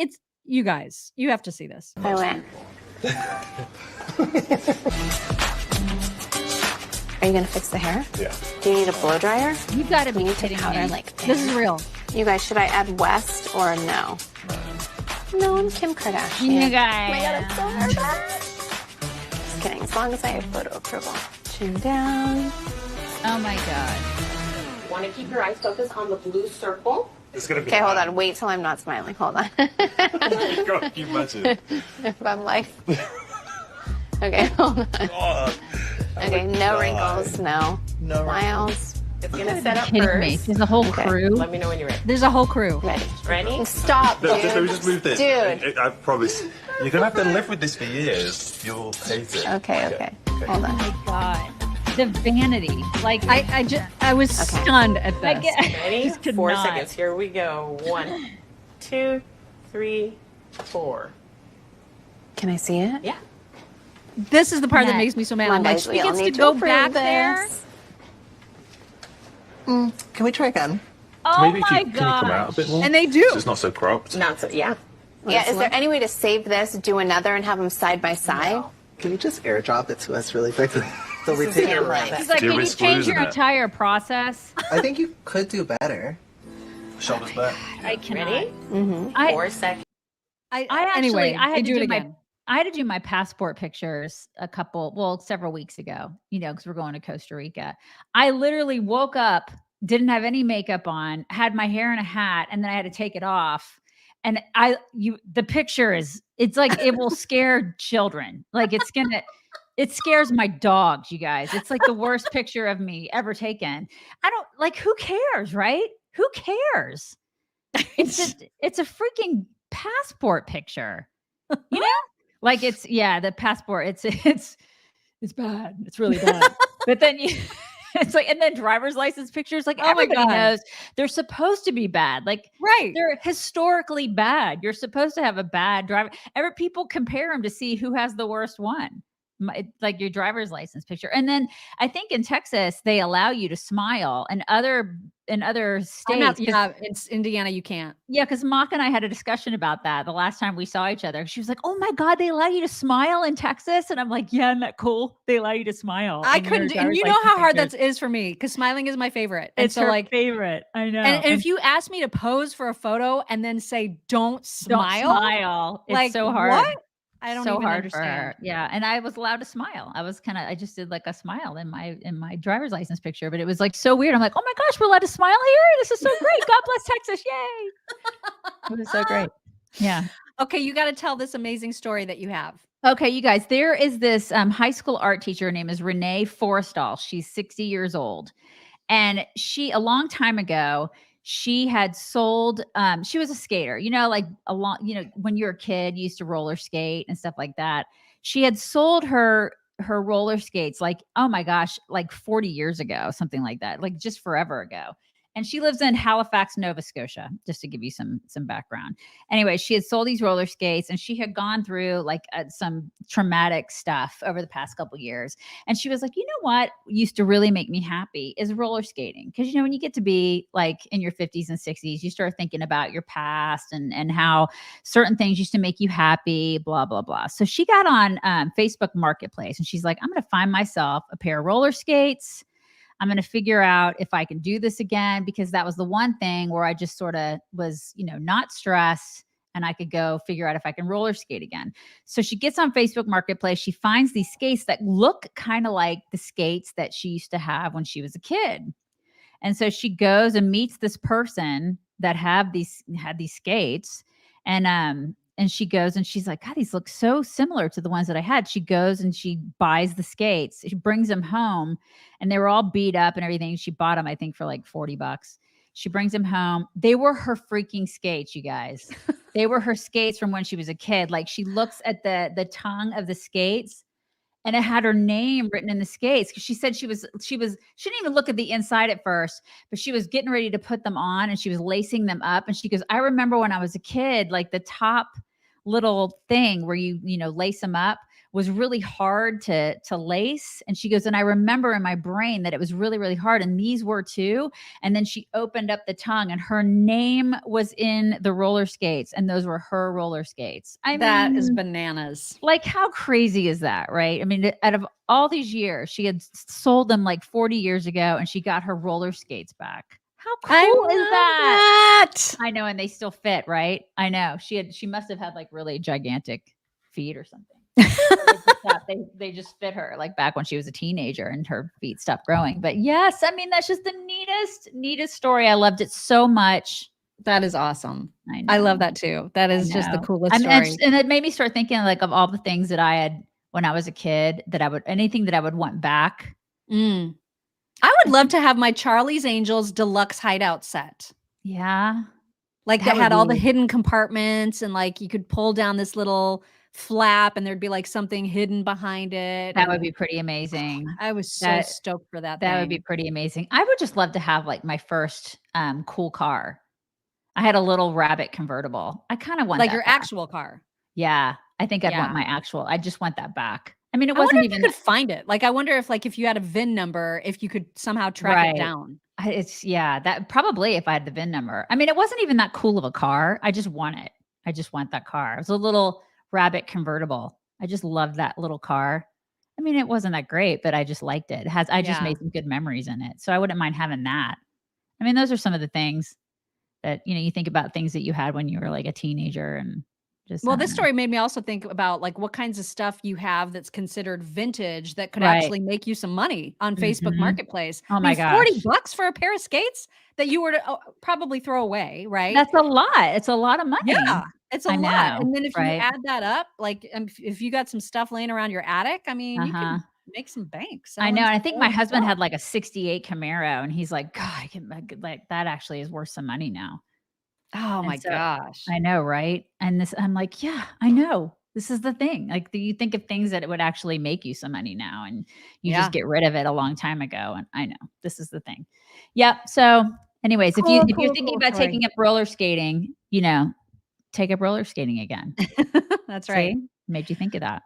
you guys, you have to see this.
I win. Are you gonna fix the hair? Yeah. Do you need a blow dryer?
You gotta be
kidding me. Like
this is real.
You guys, should I add West or no? No, I'm Kim Kardashian.
You guys.
Oh my God, I'm so nervous. Just kidding. As long as I have photo approval. Chin down.
Oh my God.
Want to keep your eyes focused on the blue circle.
Okay, hold on. Wait till I'm not smiling. Hold on.
God, you imagine.
If I'm like, okay, hold on. Okay, no wrinkles, no smiles.
It's gonna set up
Kidding
first.
me. There's a whole crew.
Let me know when you're ready.
There's a whole crew.
Ready?
Stop, dude.
Let me just move this.
Dude.
I promise. You're gonna have to live with this for years. You'll hate it.
Okay. Hold on.
Oh my God. The vanity. Like
I was stunned at this.
Ready?
Just could
4
not.
seconds. Here we go. 1, 2, 3, 4.
Can I see it?
Yeah.
This is the part that makes me so mad.
Come on,
I'm like,
guys,
she
we all
gets to
need to
go
approve
back
this.
there.
Can we try again?
Oh
Maybe
my
can you come out
God.
a bit more?
And they do.
So it's not so cropped.
Not so, yeah.
Yeah, is there any way to save this, do another, and have them side by side?
Can you just airdrop it to us really quickly? So we take it right.
He's like, can you change your entire process?
I think you could do better.
Shoulders back.
I cannot.
Ready?
I-
4 seconds.
I had
they do
to
it
do
again.
I had to do my passport pictures several weeks ago, you know, because we're going to Costa Rica. I literally woke up, didn't have any makeup on, had my hair in a hat, and then I had to take it off. And the picture it's like, it will scare children. Like It scares my dogs, you guys. It's like the worst picture of me ever taken. I don't like, who cares, right? Who cares? It's a freaking passport picture. You know? Like the passport. It's bad. It's really bad. But then it's like, and then driver's license pictures, like everybody knows they're supposed to be bad. Like,
right.
They're historically bad. You're supposed to have a bad driver. People compare them to see who has the worst one. Like your driver's license picture. And then I think in Texas, they allow you to smile, and in other states.
It's Indiana. You can't.
Yeah. Cause Mock and I had a discussion about that the last time we saw each other. She was like, oh my God, they allow you to smile in Texas. And I'm like, yeah, isn't that cool? They allow you to smile.
I couldn't. And you know how hard that is for me, because smiling is my favorite.
It's her favorite. I know.
And if you ask me to pose for a photo and then say, don't smile.
It's like, so hard.
What? I don't
so
even
hard
understand.
for her. Yeah. And I was allowed to smile. I just did like a smile in my driver's license picture, but it was like so weird. I'm like, oh my gosh, we're allowed to smile here. This is so great. God bless Texas. Yay. It was so great. Yeah.
Okay. You got to tell this amazing story that you have.
Okay, you guys, there is this high school art teacher. Her name is Renee Forrestal. She's 60 years old. And a long time ago, she had sold, she was a skater, when you're a kid, you used to roller skate and stuff like that. She had sold her roller skates, like, oh my gosh, like 40 years ago, something like that, like just forever ago. And she lives in Halifax, Nova Scotia, just to give you some background. Anyway, she had sold these roller skates, and she had gone through like some traumatic stuff over the past couple of years. And she was like, you know what used to really make me happy is roller skating. Because, when you get to be like in your 50s and 60s, you start thinking about your past and how certain things used to make you happy, blah, blah, blah. So she got on Facebook Marketplace, and she's like, I'm going to find myself a pair of roller skates. I'm going to figure out if I can do this again, because that was the one thing where I just sort of was, not stressed, and I could go figure out if I can roller skate again. So she gets on Facebook Marketplace. She finds these skates that look kind of like the skates that she used to have when she was a kid. And so she goes and meets this person that had these skates, and she goes and she's like, God, these look so similar to the ones that I had. She goes and she buys the skates. She brings them home, and they were all beat up and everything. She bought them, I think, for like $40. She brings them home. They were her freaking skates, you guys. They were her skates from when she was a kid. Like, she looks at the tongue of the skates, and it had her name written in the skates, because she said she didn't even look at the inside at first, but she was getting ready to put them on, and she was lacing them up. And she goes, I remember when I was a kid, like the top little thing where you lace them up was really hard to lace. And she goes, and I remember in my brain that it was really, really hard. And these were too. And then she opened up the tongue, and her name was in the roller skates, and those were her roller skates.
That is bananas.
Like, how crazy is that, right? I mean, out of all these years, she had sold them like 40 years ago, and she got her roller skates back. How cool is that? I know, and they still fit, right? I know. She must have had like really gigantic feet or something. They just fit her like back when she was a teenager and her feet stopped growing. But yes, I mean, that's just the neatest story. I loved it so much.
That is awesome. I love that too. That is just the coolest story.
And it made me start thinking like of all the things that I had when I was a kid, anything that I would want back.
I would love to have my Charlie's Angels deluxe hideout set.
Yeah.
Like that had all the hidden compartments, and like you could pull down this little flap and there'd be like something hidden behind it.
That would be pretty amazing.
I was so stoked for that.
That would be pretty amazing. I would just love to have like my first cool car. I had a little Rabbit convertible. I kind of want
like
that
your
back.
actual car.
Yeah. I think I'd want my actual. I just want that back. I mean, it wasn't even.
You could find it. Like, I wonder if you had a VIN number, if you could somehow track it down.
That probably if I had the VIN number. I mean, it wasn't even that cool of a car. I just want it. I just want that car. It was a little Rabbit convertible. I just loved that little car. I mean, it wasn't that great, but I just liked it. I just made some good memories in it. So I wouldn't mind having that. I mean, those are some of the things that, you think about things that you had when you were like a teenager and just.
Well, this story made me also think about like what kinds of stuff you have that's considered vintage that could actually make you some money on Facebook Marketplace.
Oh my gosh.
$40 for a pair of skates that you were to probably throw away, right?
That's a lot. It's a lot of money.
Yeah. It's a
I
lot.
know,
And then if you
right?
add that up, like if you got some stuff laying around your attic, I mean, you
Uh-huh.
can make some bank.
I know.
selling
And I think my
selling
husband
stuff.
had like a 68 Camaro and he's like, God, like that actually is worth some money now.
Oh
And
my
so
gosh.
I know, right? And this, I'm like, yeah, I know. This is the thing. Like you think of things that it would actually make you some money now and you just
Yeah.
get rid of it a long time ago. And I know this is the thing. Yep. So anyways,
Cool,
if you're
cool,
thinking
cool
about
story.
taking up roller skating, take up roller skating again.
That's right.
See? Made you think of that.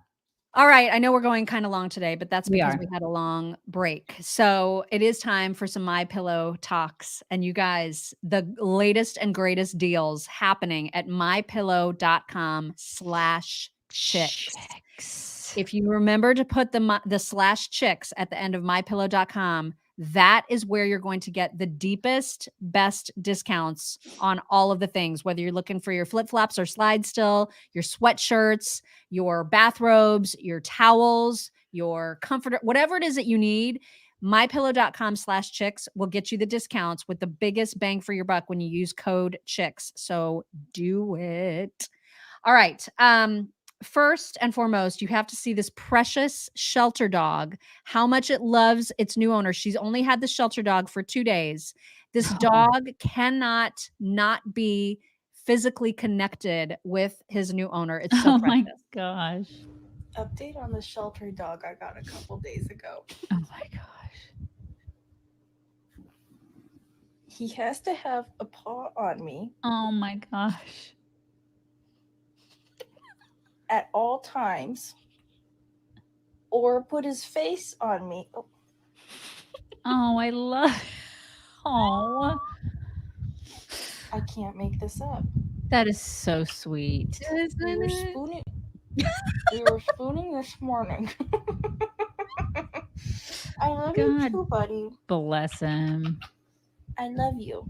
All right. I know we're going kind of long today, but that's
We
because
are.
we had a long break. So it is time for some My Pillow talks. And you guys, the latest and greatest deals happening at mypillow.com/chicks. If you remember to put the /chicks at the end of mypillow.com, that is where you're going to get the deepest, best discounts on all of the things, whether you're looking for your flip-flops or slide still, your sweatshirts, your bathrobes, your towels, your comforter, whatever it is that you need. mypillow.com/chicks will get you the discounts with the biggest bang for your buck when you use code chicks. So do it. All right. First and foremost, you have to see this precious shelter dog, how much it loves its new owner. She's only had the shelter dog for 2 days. This dog cannot not be physically connected with his new owner. It's so
Oh
precious.
my gosh.
Update on the shelter dog I got a couple days ago.
Oh my gosh.
He has to have a paw on me
Oh my gosh.
at all times or put his face on me. Oh,
Oh, I love. Oh,
I can't make this up.
that is so sweet.
We were spooning. We were spooning this morning. I love you
God
too, buddy.
bless him.
I love you.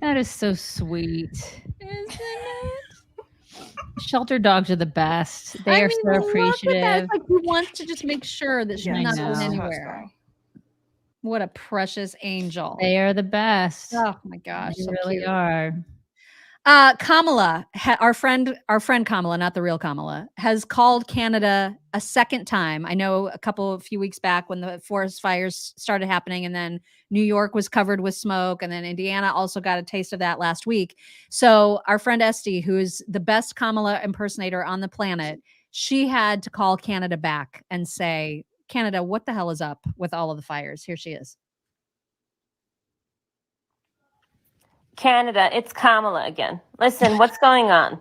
That is so sweet. Isn't it? Shelter dogs are the best. They are so
we love that.
appreciative.
It's like he wants to just make sure that she's
I
not
know.
going anywhere. What a precious angel.
They are the best.
Oh my gosh.
They
so
really
cute.
are.
Kamala, our friend Kamala, not the real Kamala, has called Canada a second time. I know a few weeks back when the forest fires started happening and then New York was covered with smoke and then Indiana also got a taste of that last week. So our friend Esty, who is the best Kamala impersonator on the planet, she had to call Canada back and say, Canada, what the hell is up with all of the fires? Here she is.
Canada, it's Kamala again. Listen, what's going on?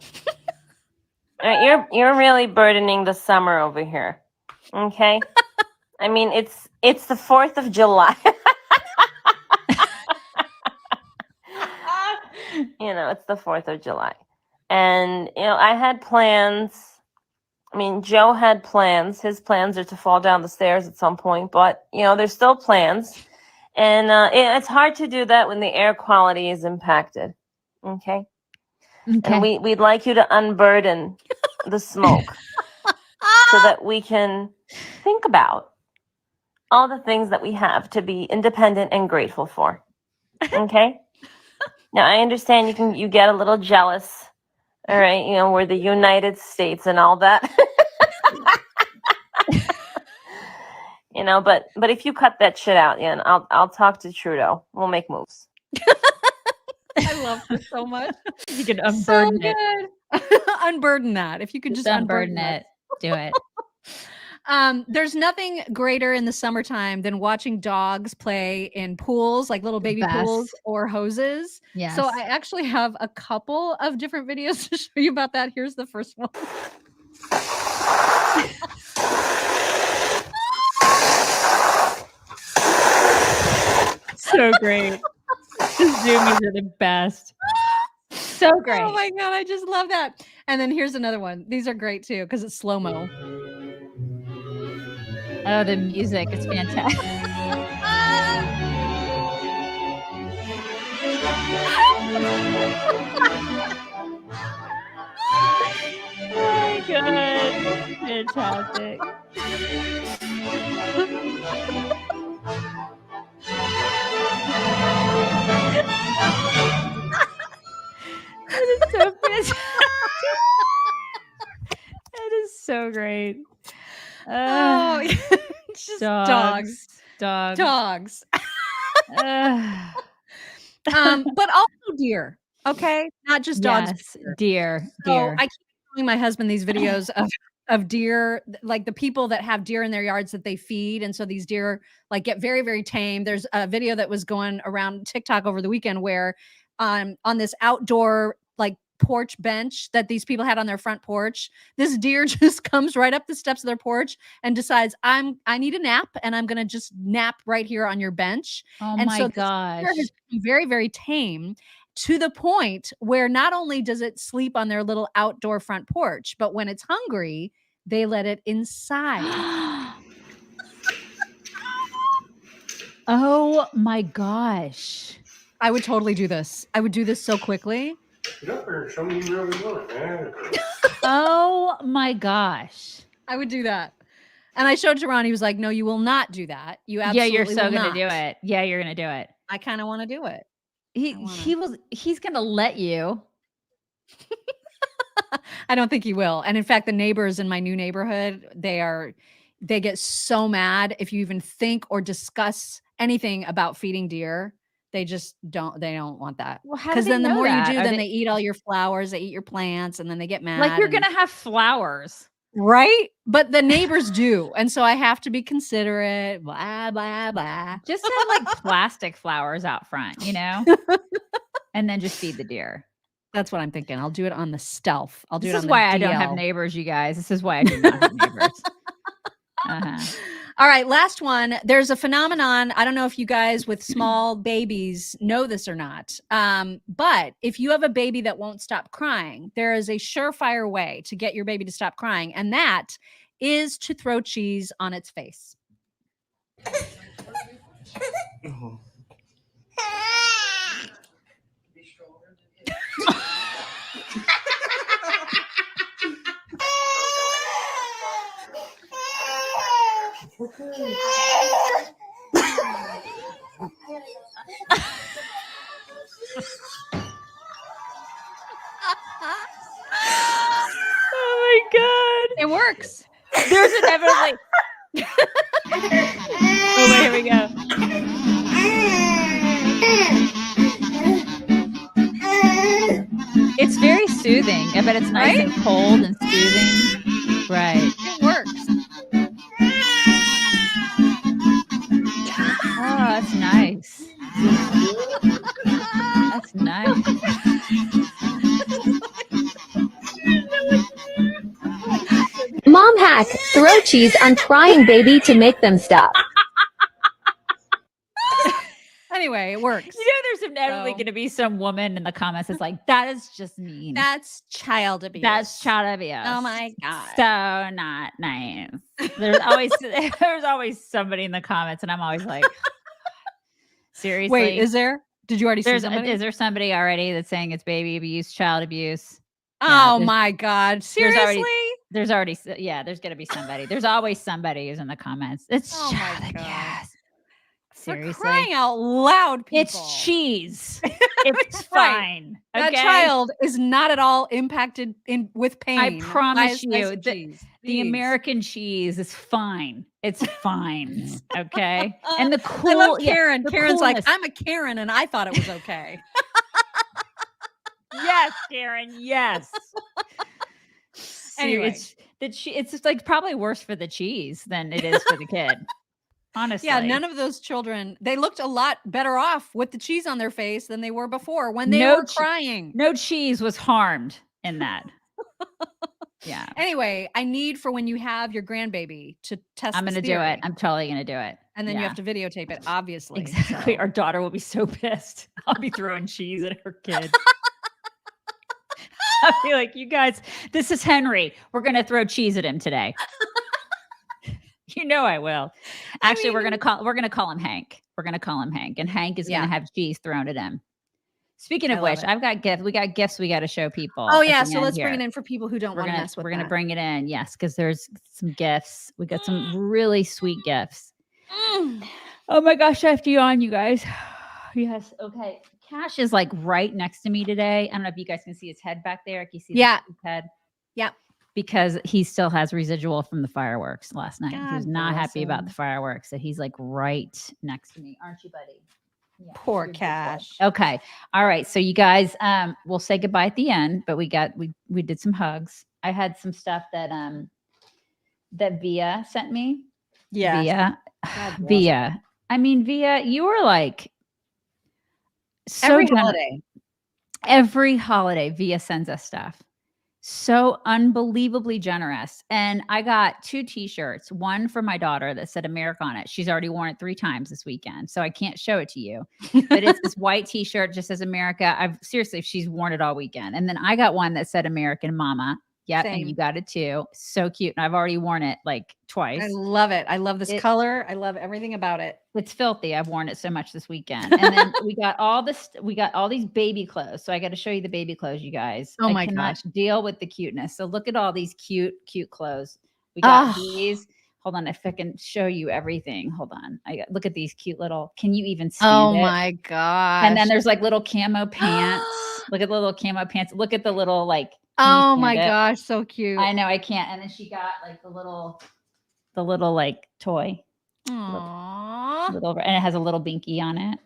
All right, you're really burdening the summer over here. Okay? I mean, it's the 4th of July. It's the 4th of July. And I had plans. I mean, Joe had plans. His plans are to fall down the stairs at some point, but there's still plans. And it's hard to do that when the air quality is impacted. Okay. And we'd like you to unburden the smoke so that we can think about all the things that we have to be independent and grateful for. Okay. Now I understand you get a little jealous. All right. We're the United States and all that. But if you cut that shit out, I'll talk to Trudeau. We'll make moves.
I love her so much.
You can unburden
it. Unburden that. If you could just unburden
it. Do it.
There's nothing greater in the summertime than watching dogs play in pools, like little baby pools or hoses.
Yes.
So I actually have a couple of different videos to show you about that. Here's the first one.
So great. The zoomies are the best. So great.
Oh my God, I just love that. And then here's another one. These are great too because it's slow-mo.
Oh, the music is fantastic. Oh my God. Fantastic. That is so so great.
Oh, it's just dogs.
Dogs.
But also deer. Okay, not just dogs.
Yes, deer.
So I keep showing my husband these videos of deer, like the people that have deer in their yards that they feed, and so these deer like get very, very tame. There's a video that was going around TikTok over the weekend where on this outdoor like porch bench that these people had on their front porch, this deer just comes right up the steps of their porch and decides I need a nap and I'm gonna just nap right here on your bench.
Oh
And
my
so
gosh.
this deer has become very, very tame to the point where not only does it sleep on their little outdoor front porch, but when it's hungry, they let it inside.
Oh my gosh.
I would totally do this. I would do this so quickly.
Get up here and show me you really want it, man.
Oh my gosh.
I would do that. And I showed to Ron. He was like, no, you will not do that. You absolutely
you're so
will
gonna
not.
do it. Yeah, you're gonna do it.
I kind of want to do it.
He's gonna let you.
I don't think he will. And in fact, the neighbors in my new neighborhood, they get so mad if you even think or discuss anything about feeding deer. They don't want that.
Well, how do
because
they
then the
know
more
that?
you do,
Are
then
they-
they eat all your flowers, they eat your plants, and then they get mad.
Like you're
and-
gonna have flowers.
right? But the neighbors do. And so I have to be considerate, blah, blah, blah.
Just have like plastic flowers out front, and then just feed the deer.
That's what I'm thinking. I'll do it on the stealth. I'll do
This
it
is
on the
why I don't have
DL.
neighbors, you guys. This is why I do not have neighbors.
All right, last one. There's a phenomenon. I don't know if you guys with small babies know this or not. But if you have a baby that won't stop crying, there is a surefire way to get your baby to stop crying, and that is to throw cheese on its face.
Oh my god.
It works.
There's inevitably. Oh wait, here we go. It's very soothing. I bet it's nice and cold and soothing. Right.
It works.
Oh, that's nice. That's nice.
Mom hack, throw cheese on crying baby to make them stop.
Anyway, it works.
There's inevitably going to be some woman in the comments that's like, that is just mean.
That's child abuse.
That's child abuse.
Oh my God.
So not nice. There's always somebody in the comments, and I'm always like, seriously.
Wait, is there? Did you already see somebody?
Is there somebody already that's saying it's baby abuse, child abuse?
Oh my God. Seriously?
There's going to be somebody. There's always somebody who's in the comments. It's child abuse. Seriously.
For crying out loud, people.
It's cheese. It's fine.
That
okay?
child is not at all impacted with pain.
I promise
by a slice
you
of
that
cheese.
the American cheese is fine. It's fine. Okay. And the
I love Karen.
the
Karen's like,
coolness.
I'm a Karen and I thought it was okay.
Yes, Karen. Yes.
Anyway.
It's just like probably worse for the cheese than it is for the kid. Honestly.
Yeah, none of those children, they looked a lot better off with the cheese on their face than they were before when they were crying.
No cheese was harmed in that. Yeah.
Anyway, I need for when you have your grandbaby to test
I'm going to do it. I'm totally going to do it.
And then you have to videotape it, obviously.
Exactly.
So.
Our daughter will be so pissed. I'll be throwing cheese at her kid. I'll be like, you guys, this is Henry. We're going to throw cheese at him today. You know I will. Actually, we're gonna call him Hank. We're gonna call him Hank, and Hank is gonna have cheese thrown at him. Speaking of which, I've got gifts. We got gifts we got to show people.
Oh yeah, so let's bring it in for people who don't want to mess with.
We're gonna bring it in, yes, because there's some gifts. We got some really sweet gifts. Oh my gosh, I have to yawn, you guys. Yes. Okay. Cash is like right next to me today. I don't know if you guys can see his head back there. Can you see his head?
Yeah.
because he still has residual from the fireworks last night.
God
He was not
bless
happy about
him.
the fireworks. So he's like right next to me. Aren't you, buddy? Yeah,
Poor
you're good boy.
Cash.
Okay. All right. So you guys, we'll say goodbye at the end, but we did some hugs. I had some stuff that that Via sent me.
Yeah.
Via.
God bless
Via. I mean, Via, you were like so
Every
gener-
holiday.
Every holiday, Via sends us stuff. So unbelievably generous. And I got 2 t-shirts, one for my daughter that said America on it. She's already worn it 3 times this weekend, so I can't show it to you. But it's this white t-shirt, just says America. Seriously, she's worn it all weekend. And then I got one that said American Mama. Yep,
Same.
and you got it too. So cute. And I've already worn it like twice.
I love it. I love this color. I love everything about it.
It's filthy. I've worn it so much this weekend. And then we got all these baby clothes. So I got to show you the baby clothes, you guys.
Oh my
I cannot
gosh.
deal with the cuteness. So look at all these cute clothes. We got
Oh.
these. Hold on, if I can show you everything. Hold on. Look at these cute little. Can you even see
Oh
it?
my gosh.
And then there's like little camo pants. Look at the little camo pants. Look at the little like.
Oh my gosh, so cute.
I know I can't. And then she got like the little like toy.
Aww.
And it has a little binky on it.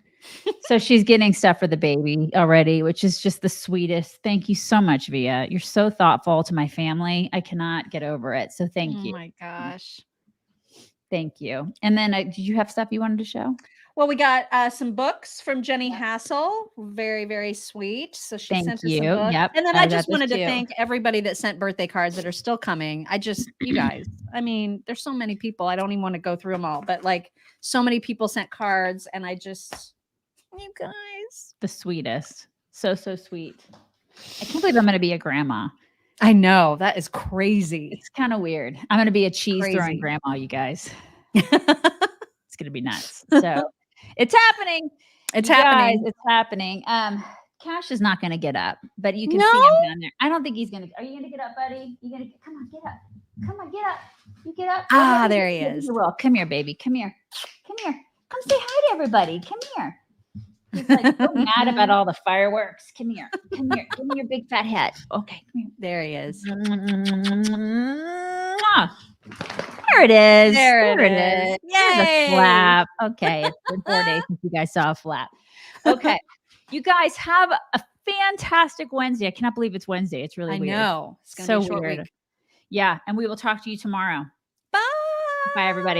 So she's getting stuff for the baby already, which is just the sweetest. Thank you so much, Via. You're so thoughtful to my family. I cannot get over it. So thank you.
Oh my gosh.
Thank you. And then did you have stuff you wanted to show?
Well, we got some books from Jenny Hassel. Very, very sweet. So she
Thank
sent us some
you.
books.
Yep,
And then
I
I
got
just
this
wanted to
too.
thank everybody that sent birthday cards that are still coming. You guys, I mean, there's so many people. I don't even want to go through them all, but like so many people sent cards and you guys.
The sweetest. So sweet. I can't believe I'm going to be a grandma.
I know. That is crazy.
It's kind of weird. I'm going to be a cheese throwing
Crazy.
grandma, you guys. It's going to be nuts. So it's happening.
It's
You
happening.
guys, it's happening. Cash is not going to get up, but you can
No?
see him down there. I don't think he's going to. Are you going to get up, buddy? Come on, get up. Come on, get up. You get up.
Ah,
Oh,
there he
maybe
is.
you will. Come here, baby. Come here. Come here. Come say hi to everybody. Come here. He's like so mad about all the fireworks. Come here. Come here. Give me your big fat head. Okay, come here.
There he is.
Mwah. There it is.
There it is.
There's
Yay.
a flap. Okay. It's been 4 days since you guys saw a flap. Okay. You guys have a fantastic Wednesday. I cannot believe it's Wednesday. It's really
I
weird.
know. It's going to be a short
weird.
week.
Yeah. And we will talk to you tomorrow.
Bye.
Bye, everybody.